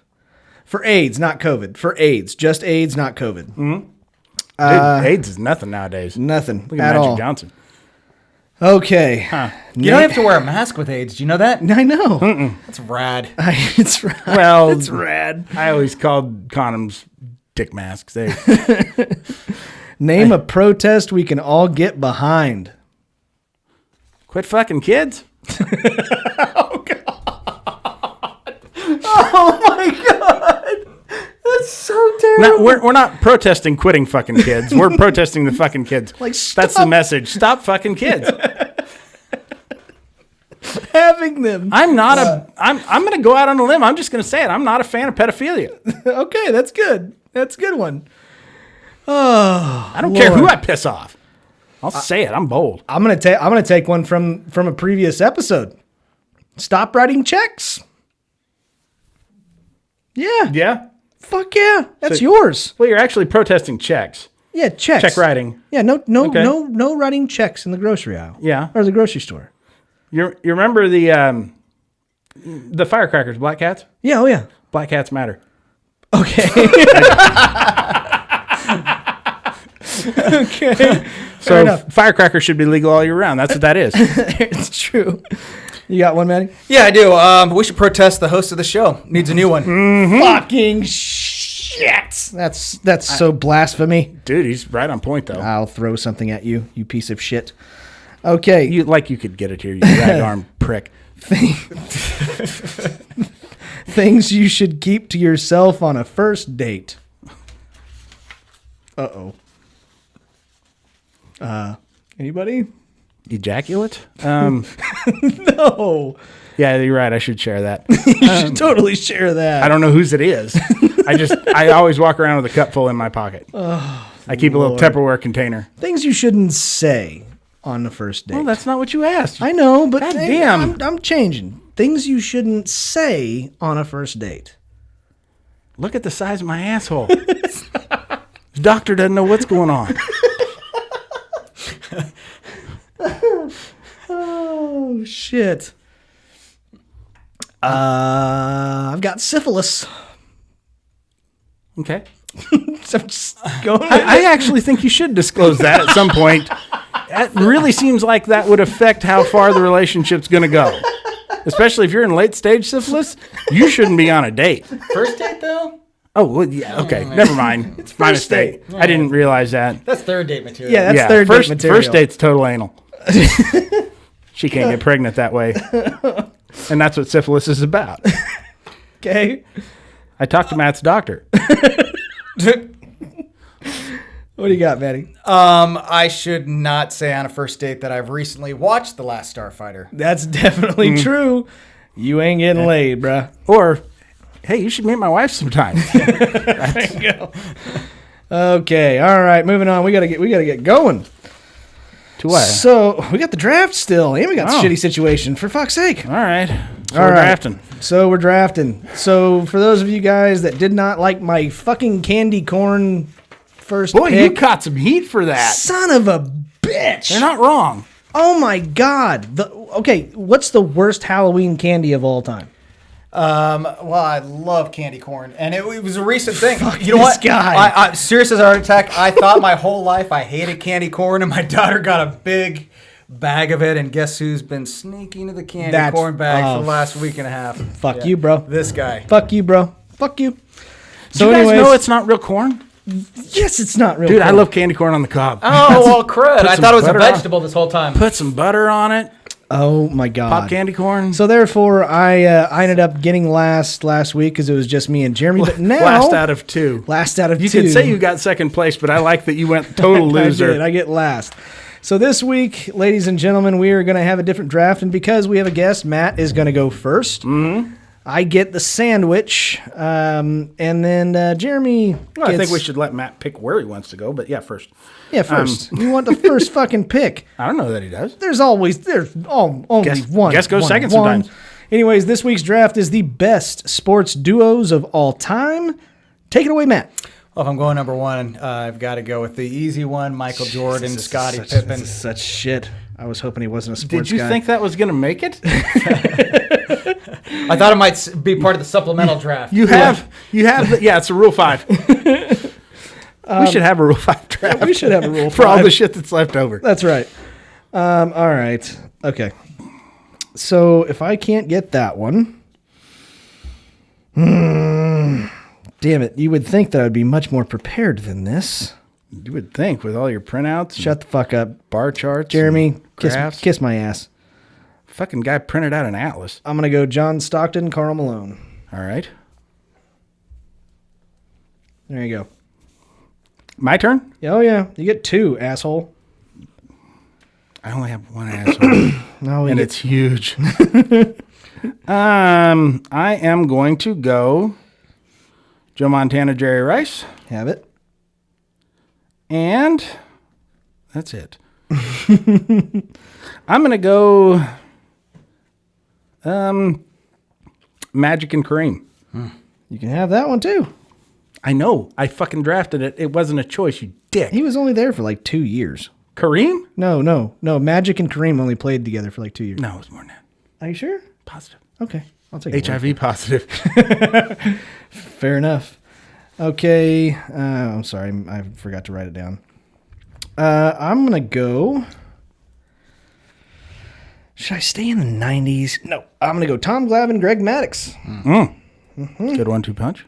for AIDS, not COVID. For AIDS. Just AIDS, not COVID. Mm-hmm. Dude, AIDS is nothing nowadays. Nothing Look at at Magic all. Johnson. Okay. Huh. You don't have to wear a mask with AIDS. Do you know that? I know. That's rad. It's rad. Well, It's rad. I always called condoms dick masks. Name a protest we can all get behind. Quit fucking kids. Oh my God. That's so terrible. We're not protesting quitting fucking kids. We're protesting the fucking kids. Like, that's the message. Stop fucking kids. Having them. I'm not I'm going to go out on a limb. I'm just going to say it. I'm not a fan of pedophilia. Okay, that's good. That's a good one. Oh, I don't care who I piss off. I'll say it. I'm bold. I'm gonna take one from a previous episode. Stop writing checks. Yeah. Yeah. Fuck yeah. That's yours. Well, you're actually protesting checks. Yeah, checks. Check writing. Yeah, no Okay. no writing checks in the grocery aisle. Yeah. Or the grocery store. You remember the firecrackers, black cats? Yeah, oh yeah. Black cats matter. Okay. Okay. So firecrackers should be legal all year round. That's what that is. It's true. You got one, Maddie? Yeah, I do. We should protest the host of the show. Needs a new one. Fucking shit. That's so blasphemy. Dude, he's right on point, though. I'll throw something at you, you piece of shit. Okay. You could get it here, you rag arm prick. Things you should keep to yourself on a first date. Uh-oh. Anybody? Ejaculate? No. Yeah, you're right. I should share that. You should totally share that. I don't know whose it is. I always walk around with a cup full in my pocket. I keep a little Tupperware container. Things you shouldn't say on the first date. Well, that's not what you asked. I know, but God hey, damn. I'm changing. Things you shouldn't say on a first date. Look at the size of my asshole. The doctor doesn't know what's going on. Oh, shit. I've got syphilis. Okay. So I'm just going. I actually think you should disclose that at some point. It really seems like that would affect how far the relationship's going to go. Especially if you're in late stage syphilis, you shouldn't be on a date. First date, though? Oh, well, yeah, okay. Never mind. It's my mistake. I didn't realize that. That's third date material. Yeah, that's third date material. First date's total anal. She can't get pregnant that way. And that's what syphilis is about. Okay. I talked to Matt's doctor. What do you got, Maddie? I should not say on a first date that I've recently watched The Last Starfighter. That's definitely true. You ain't getting laid, bruh. Or, hey, you should meet my wife sometime. There you go. Okay, all right, moving on. We gotta get going. To what? So we got the draft still, and we got the shitty situation. For fuck's sake! All right. So All we're right. drafting. So we're drafting. So for those of you guys that did not like my fucking candy corn first Boy, you pick, caught some heat for that. son of a bitch! They're not wrong. Oh my god! Okay, what's the worst Halloween candy of all time? Well, I love candy corn, and it was a recent thing. You this know what? guy. I serious as a heart attack. I thought my whole life I hated candy corn, and my daughter got a big bag of it, and guess who's been sneaking into the candy corn bag for the last week and a half? Fuck you, bro. This guy. Fuck you, bro. Fuck you. Do So you guys anyways, know it's not real corn? yes, it's not real. Dude, I corn. love candy corn on the cob. Oh, well, crud. I some thought it was a butter on- vegetable this whole time. Put some butter on it. Oh my god. Pop candy corn. So therefore, I ended up getting last week because it was just me and Jeremy. But now Last out of two. two. You could say you got second place, but I like that you went total loser. I get last. So this week, ladies and gentlemen, we are going to have a different draft, and because we have a guest, Matt is going to go 1st. Mm-hmm. I get the sandwich, and then Jeremy. Well, I think we should let Matt pick where he wants to go, but yeah, first. Yeah, first. You want the first fucking pick. I don't know that he does. There's only one. Guess goes second one. sometimes. Anyways, this week's draft is the best sports duos of all time. Take it away, Matt. Well, if I'm going number one, I've got to go with the easy one, Michael Jordan, Scottie Pippen. This is such shit. I was hoping he wasn't a sports Did you guy. think that was going to make it? I thought it might be part of the supplemental draft. You have, it's a Rule 5. We should have a Rule 5 draft. We should have a Rule 5. For all the shit that's left over. That's right. All right. Okay. So if I can't get that one, damn it! You would think that I'd be much more prepared than this. You would think with all your printouts. Shut the fuck up, bar charts. Jeremy. Graphs. Kiss my ass. Fucking guy printed out an atlas. I'm gonna go John Stockton, Karl Malone. All right. There you go. My turn? Oh, yeah. You get 2, asshole. I only have one asshole. No, and it's huge. I am going to go Joe Montana, Jerry Rice. Have it. And that's it. I'm going to go Magic and Kareem. You can have that one, too. I know. I fucking drafted it. It wasn't a choice, you dick. He was only there for like 2 years. Kareem? No. Magic and Kareem only played together for like 2 years. No, it was more than that. Are you sure? Positive. Okay. I'll take it. HIV positive. Fair enough. Okay. I'm sorry. I forgot to write it down. I'm going to go. Should I stay in the 90s? No. I'm going to go Tom Glavine, Greg Maddux. Good 1-2 punch.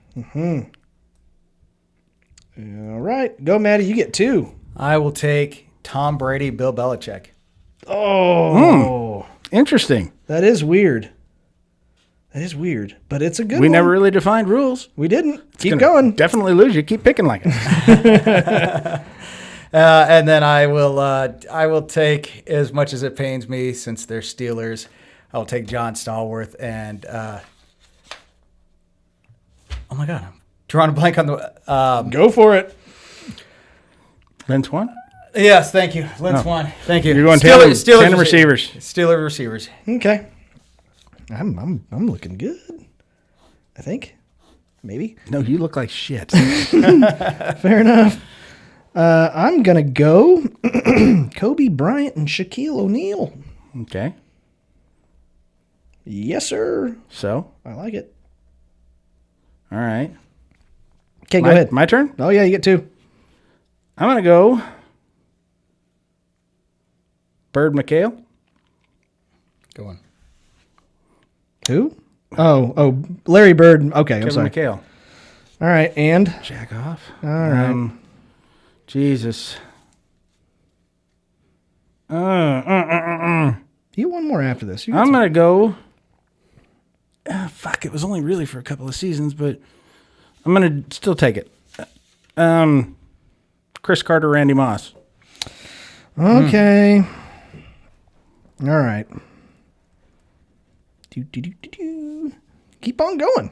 All right. Go, Maddie. You get 2. I will take Tom Brady, Bill Belichick. Oh. Interesting. That is weird. But it's a good one. We never really defined rules. We didn't. Keep Gonna going. Definitely lose. You keep picking like it. And then I will take, as much as it pains me, since they're Steelers, I will take John Stallworth and oh my God, I'm drawing a blank on the Go for it. Lynn Swan? yes, thank you, Lynn Swan, thank you. You're going Steelers, tandem receivers. Steelers receivers. Okay. I'm looking good. I think. Maybe. No, you look like shit. Fair enough. I'm gonna go Kobe Bryant and Shaquille O'Neal. Okay. Yes, sir. So, I like it. all right. Okay, go ahead. My turn? Oh yeah, you get 2. I'm going to go Bird McHale. Go on. Who? Oh, Larry Bird. Okay, I'm Kevin sorry. McHale. All right, and Jack off. all right. Jesus. You get one more after this. You get I'm some- going to go. Fuck, it was only really for a couple of seasons, but I'm going to still take it. Chris Carter, Randy Moss. Okay. All right. Keep on going.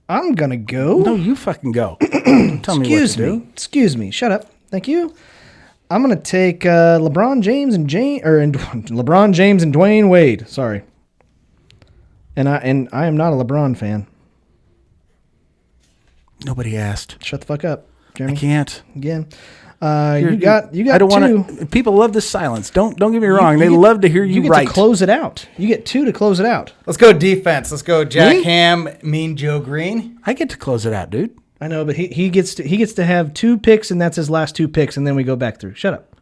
I'm gonna go. No, you fucking go. Don't tell me what to do. Excuse me. Shut up. Thank you. I'm gonna take LeBron James and LeBron James and Dwayne Wade. Sorry. And I am not a LeBron fan. Nobody asked. Shut the fuck up, Jeremy. I can't. Again. You got I don't 2. want to. People love this silence. Don't get me wrong. They love to hear you get write. to close it out. You get 2 to close it out. Let's go defense. Let's go Jack Me? Ham, Mean Joe Green. I get to close it out, dude. I know, but he gets to have 2 picks, and that's his last 2 picks, and then we go back through. Shut up.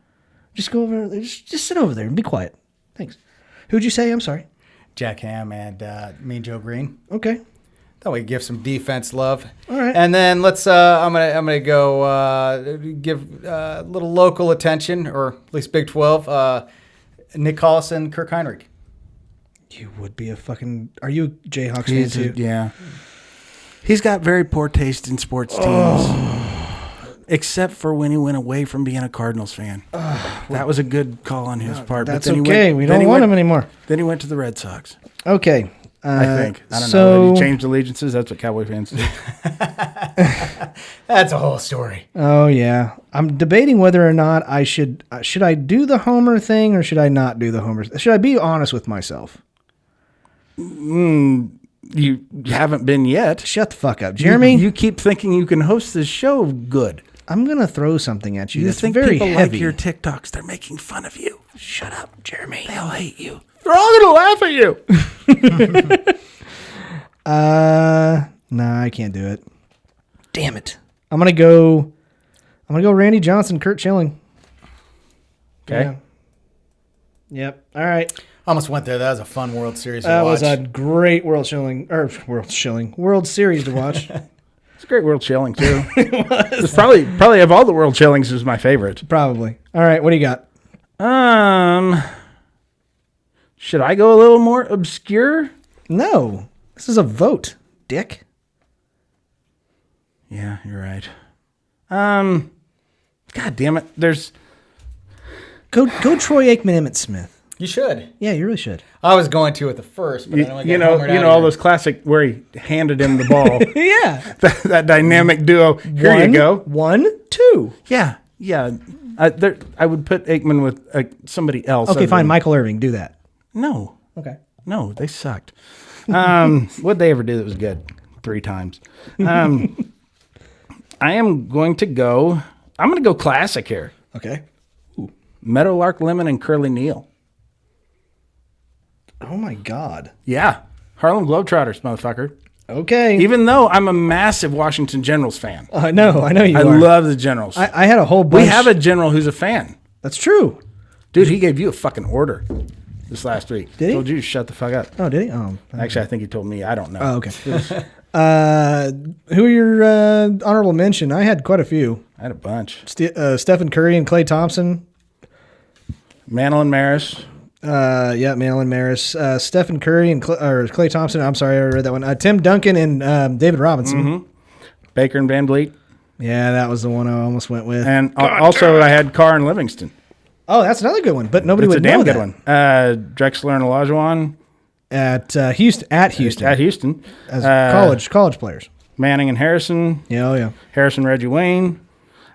Just go over there. Just sit over there and be quiet. Thanks. Who'd you say? I'm sorry. Jack Ham and Mean Joe Green. Okay. That way, give some defense love. All right. And then let's. I'm gonna go give a little local attention, or at least Big 12. Nick Collison, Kirk Heinrich. You would be a fucking. Are you a Jayhawks fan too? Yeah. He's got very poor taste in sports teams. Except for when he went away from being a Cardinals fan. That was a good call on his part. That's but then okay. We don't want him anymore. Then he went to the Red Sox. Okay. I think. I don't so, know. He changed allegiances. That's what Cowboy fans do. That's a whole story. Oh yeah, I'm debating whether or not I should I do the Homer thing or should I not do the Homer? Should I be honest with myself? You haven't been yet. Shut the fuck up, Jeremy. You keep thinking you can host this show good. I'm gonna throw something at you. You that's think very people heavy. like your TikToks? They're making fun of you. Shut up, Jeremy. They'll hate you. They're all gonna laugh at you. Nah, I can't do it. Damn it. I'm gonna go Randy Johnson, Kurt Schilling. Okay. Yeah. Yep. All right. Almost went there. That was a fun World Series to That watch. was a great World Series to watch. It's a great World Shilling too. It's probably of all the World Shillings is my favorite. Probably. All right. What do you got? Should I go a little more obscure? No. This is a vote, dick. Yeah, you're right. God damn it. There's Go Troy Aikman, Emmett Smith. You should. Yeah, you really should. I was going to at the first, but you, then I you got know homered out all of those classic where he handed him the ball. Yeah. that dynamic duo. Here you go. 1, 2. Yeah. I would put Aikman with somebody else. Okay, fine. Michael Irving, do that. No, Okay. they sucked. What'd they ever do that was good? 3 times. I'm going to go classic here. Okay. Meadowlark Lemon and Curly Neal. Oh my God. Yeah. Harlem Globetrotters, motherfucker. Okay. Even though I'm a massive Washington Generals fan. I know you I are. love the Generals. I had a whole bunch. We have a general who's a fan. That's true. Dude, he gave you a fucking order this last week. Did he? Told you to shut the fuck up. Oh, did he? Oh. Actually, I think he told me. I don't know. Oh, okay. Who are your honorable mention? I had quite a few. I had a bunch. Stephen Curry and Klay Thompson. Mantle and Maris. Yeah, Malin Maris. Stephen Curry and Klay Thompson. I'm sorry, I read that one. Tim Duncan and David Robinson. Mm-hmm. Baker and Van Vliet. Yeah, that was the one I almost went with. And also I had Carr and Livingston. Oh, that's another good one, but nobody It's would a damn know good that. one. Drexler and Olajuwon. At Houston. At Houston. As college players. Manning and Harrison. Yeah, oh yeah. Harrison, Reggie Wayne.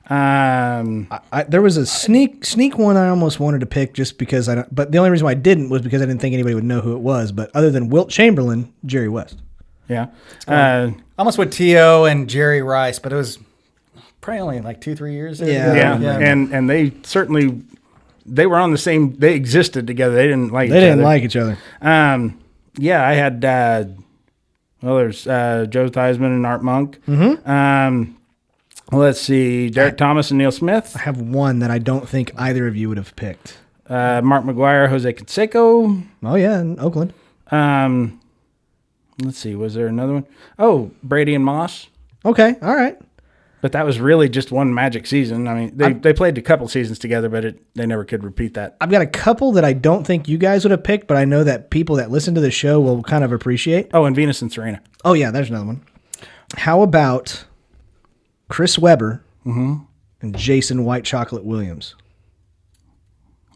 There was a sneak one I almost wanted to pick just because but the only reason why I didn't was because I didn't think anybody would know who it was. But other than Wilt Chamberlain, Jerry West. Yeah. I almost went T.O. and Jerry Rice, but it was probably only like 2-3 years ago. Yeah. And they certainly, they were on the same, they existed together. They didn't like They didn't like each other. Yeah, I had, there's Joe Theismann and Art Monk. Mm-hmm. Let's see, Derek Thomas and Neil Smith. I have one that I don't think either of you would have picked. Mark McGuire, Jose Canseco. Oh, yeah, in Oakland. Let's see, was there another one? Oh, Brady and Moss. Okay, all right. But that was really just one magic season. I mean, they played a couple seasons together, but they never could repeat that. I've got a couple that I don't think you guys would have picked, but I know that people that listen to the show will kind of appreciate. Oh, and Venus and Serena. Oh, yeah, there's another one. How about Chris Webber and Jason White Chocolate Williams?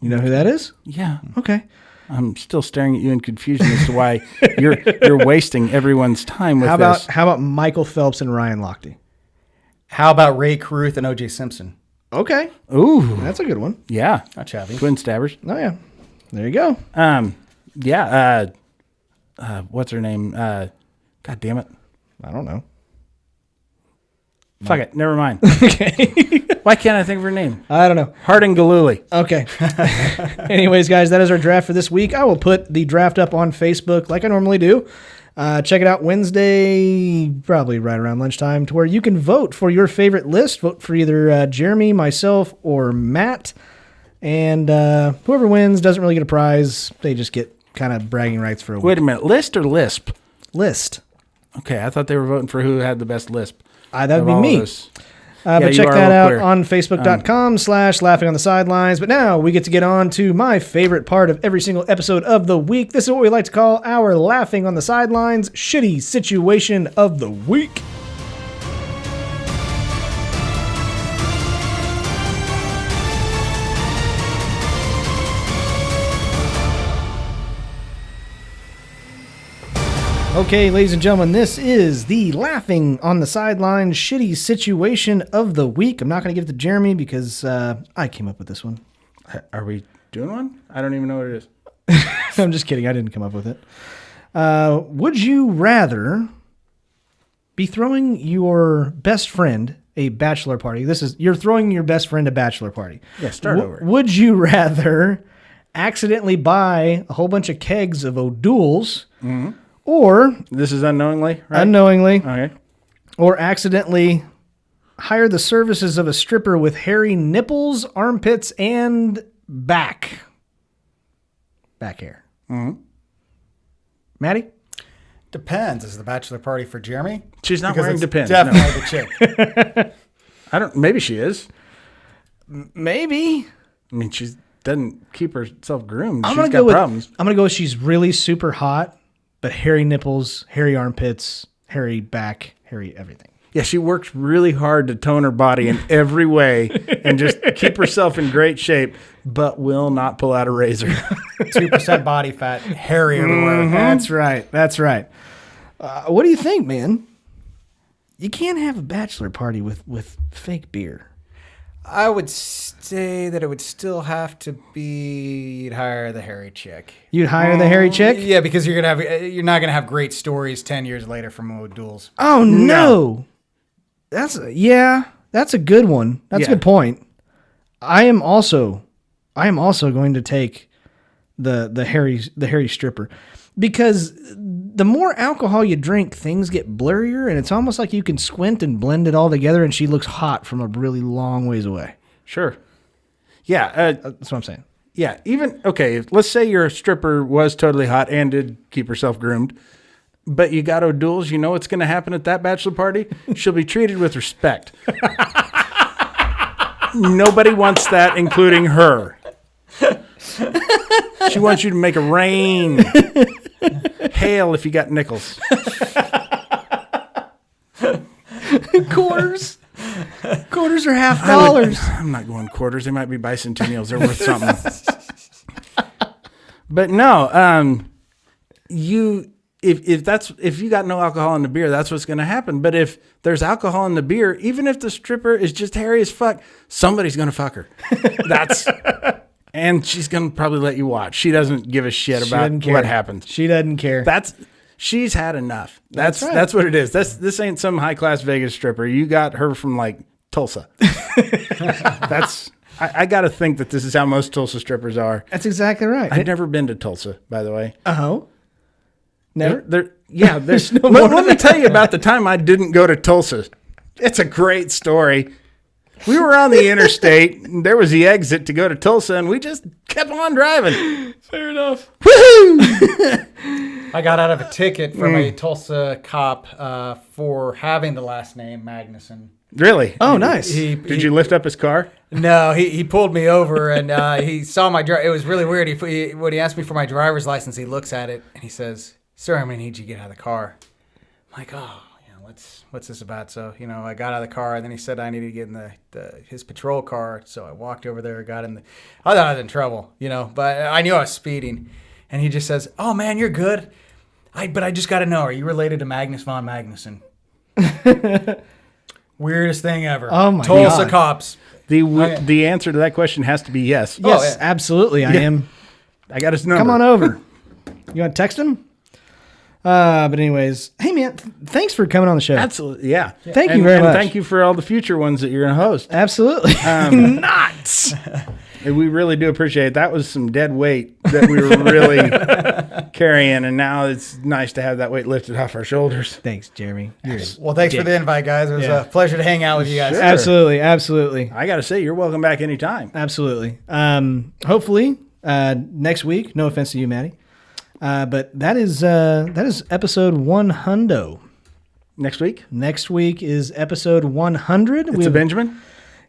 You know who that is? Yeah. Okay. I'm still staring at you in confusion as to why you're wasting everyone's time with this. How about Michael Phelps and Ryan Lochte? How about Ray Caruth and O.J. Simpson? Okay. Ooh. That's a good one. Yeah. Not shabby. Twin stabbers. Oh, yeah. There you go. Yeah. What's her name? God damn it. I don't know. Fuck it. Never mind. Okay. Why can't I think of her name? I don't know. Harding Galuli. Okay. Anyways, guys, that is our draft for this week. I will put the draft up on Facebook like I normally do. Check it out Wednesday, probably right around lunchtime, to where you can vote for your favorite list. Vote for either Jeremy, myself, or Matt. And whoever wins doesn't really get a prize. They just get kind of bragging rights for a week. Wait a minute. List or lisp? List. Okay. I thought they were voting for who had the best lisp. That would be me. But you check are that a out little on Facebook.com/laughing on the sidelines. But now we get to get on to my favorite part of every single episode of the week. This is what we like to call our laughing on the sidelines shitty situation of the week. Okay, ladies and gentlemen, this is the laughing on the sidelines shitty situation of the week. I'm not going to give it to Jeremy because I came up with this one. Are we doing one? I don't even know what it is. I'm just kidding. I didn't come up with it. Would you rather be throwing your best friend a bachelor party? You're throwing your best friend a bachelor party. Yeah, start over. Would you rather accidentally buy a whole bunch of kegs of O'Doul's or This is unknowingly, right? unknowingly Okay. or accidentally hire the services of a stripper with hairy nipples, armpits, and back hair? Maddie? Depends. Is the bachelor party for Jeremy? She's not Because wearing it's Depends. definitely the chick. I don't. Maybe she is. Maybe. I mean, she doesn't keep herself groomed. I'm She's gonna got go with. problems. I'm gonna go with she's really super hot, but hairy nipples, hairy armpits, hairy back, hairy everything. Yeah, she works really hard to tone her body in every way and just keep herself in great shape, but will not pull out a razor. 2% body fat, hairy everywhere. That's right. That's right. What do you think, man? You can't have a bachelor party with fake beer. I would say that it would still have to be you'd hire the hairy chick. You'd hire the hairy chick? Yeah, because you're not gonna have great stories 10 years later from O'Doul's. Oh no. That's a good one. That's a good point. I am also going to take the hairy stripper, because the more alcohol you drink, things get blurrier, and it's almost like you can squint and blend it all together, and she looks hot from a really long ways away. Sure. Yeah. That's what I'm saying. Yeah. Even, okay, let's say your stripper was totally hot and did keep herself groomed, but you got O'Doul's, you know what's going to happen at that bachelor party? She'll be treated with respect. Nobody wants that, including her. She wants you to make it rain. Hail if you got nickels. Quarters. Quarters are half dollars. I'm not going quarters. They might be bicentennials. They're worth something. But no, if you got no alcohol in the beer, that's what's going to happen. But if there's alcohol in the beer, even if the stripper is just hairy as fuck, somebody's going to fuck her. And she's going to probably let you watch. She doesn't give a shit about what happens. She doesn't care. She's had enough. That's right. That's what it is. This ain't some high class Vegas stripper. You got her from like Tulsa. I got to think that this is how most Tulsa strippers are. That's exactly right. I've never been to Tulsa, by the way. Oh. Never? There's no more. Let me tell you about the time I didn't go to Tulsa. It's a great story. We were on the interstate, and there was the exit to go to Tulsa, and we just kept on driving. Fair enough. Woohoo! I got out of a ticket from a Tulsa cop for having the last name Magnuson. Really? Oh, nice. Did you lift up his car? No, he pulled me over, and he saw my driver. It was really weird. When he asked me for my driver's license, he looks at it, and he says, "Sir, I'm going to need you to get out of the car." I'm like, oh, what's this about? So, I got out of the car, and then he said I needed to get in his patrol car. So I walked over there, got in I thought I was in trouble, but I knew I was speeding. And he just says, "Oh, man, you're good. But I just got to know, are you related to Magnus von Magnuson?" Weirdest thing ever. Oh, my Tulsa God. cops. The answer to that question has to be yes. Yes, yeah. absolutely. I am. I got his number. Come on over. You want to text him? But anyways, hey, man, thanks for coming on the show. Absolutely, yeah. Thank you very much. And thank you for all the future ones that you're going to host. Absolutely. Nuts. And we really do appreciate it. That was some dead weight that we were really carrying, and now it's nice to have that weight lifted off our shoulders. Thanks, Jeremy. Well, thanks for the invite, guys. It was a pleasure to hang out with you guys. Sure. Absolutely. I got to say, you're welcome back anytime. Absolutely. Hopefully, next week, no offense to you, Maddie, but that is episode 100. Next week? Next week is episode 100. It's a Benjamin?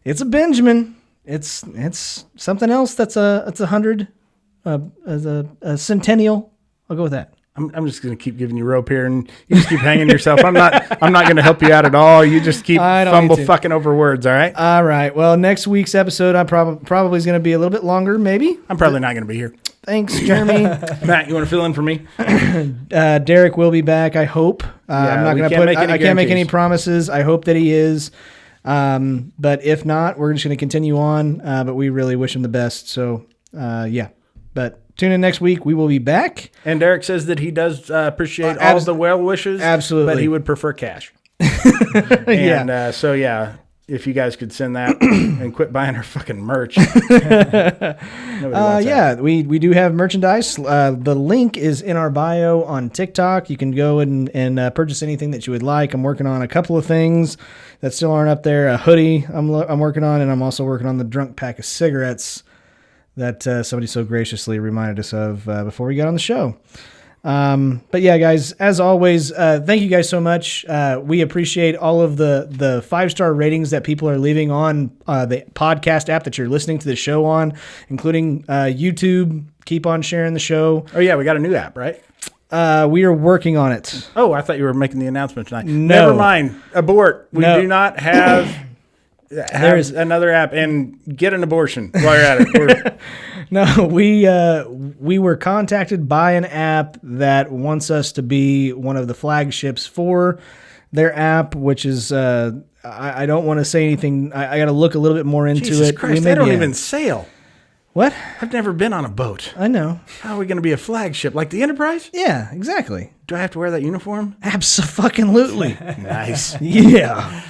It's a Benjamin. It's something else that's a 100, as a centennial. I'll go with that. I'm just going to keep giving you rope here, and you just keep hanging yourself. I'm not going to help you out at all. You just keep fucking over words, all right? All right. Well, next week's episode I probably is going to be a little bit longer, maybe. I'm probably not going to be here. Thanks, Jeremy. Matt, you want to fill in for me? Derek will be back, I hope. I'm not going to I can't make any promises. I hope that he is. But if not, we're just going to continue on. But we really wish him the best. So, yeah. But tune in next week. We will be back. And Derek says that he does appreciate all of the well wishes. Absolutely. But he would prefer cash. Yeah. So, yeah, if you guys could send that and quit buying our fucking merch. Yeah, we do have merchandise. The link is in our bio on TikTok. You can go and purchase anything that you would like. I'm working on a couple of things that still aren't up there. A hoodie I'm working on, and I'm also working on the drunk pack of cigarettes that somebody so graciously reminded us of before we got on the show. But yeah, guys, as always, thank you guys so much. We appreciate all of the 5-star ratings that people are leaving on the podcast app that you're listening to the show on, including YouTube. Keep on sharing the show. Oh, yeah, we got a new app, right? We are working on it. Oh, I thought you were making the announcement tonight. No. Never mind. Abort. We No. do not have another app, and get an abortion while you're at it. No, we were contacted by an app that wants us to be one of the flagships for their app, which is I don't want to say anything. I got to look a little bit more into Jesus it. Christ, may they don't be even sail. What? I've never been on a boat. I know. How are we going to be a flagship? Like the Enterprise? Yeah, exactly. Do I have to wear that uniform? Abso-fucking-lutely. Nice. Yeah.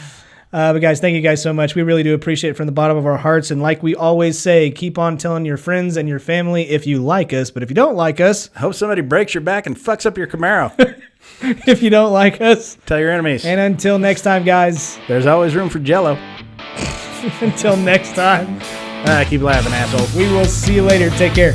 But guys, thank you guys so much. We really do appreciate it from the bottom of our hearts. And like we always say, keep on telling your friends and your family if you like us. But if you don't like us, I hope somebody breaks your back and fucks up your Camaro. if you don't like us, Tell your enemies. and until next time, guys, There's always room for Jell-O. until next time, Keep laughing, assholes. we will see you later. Take care.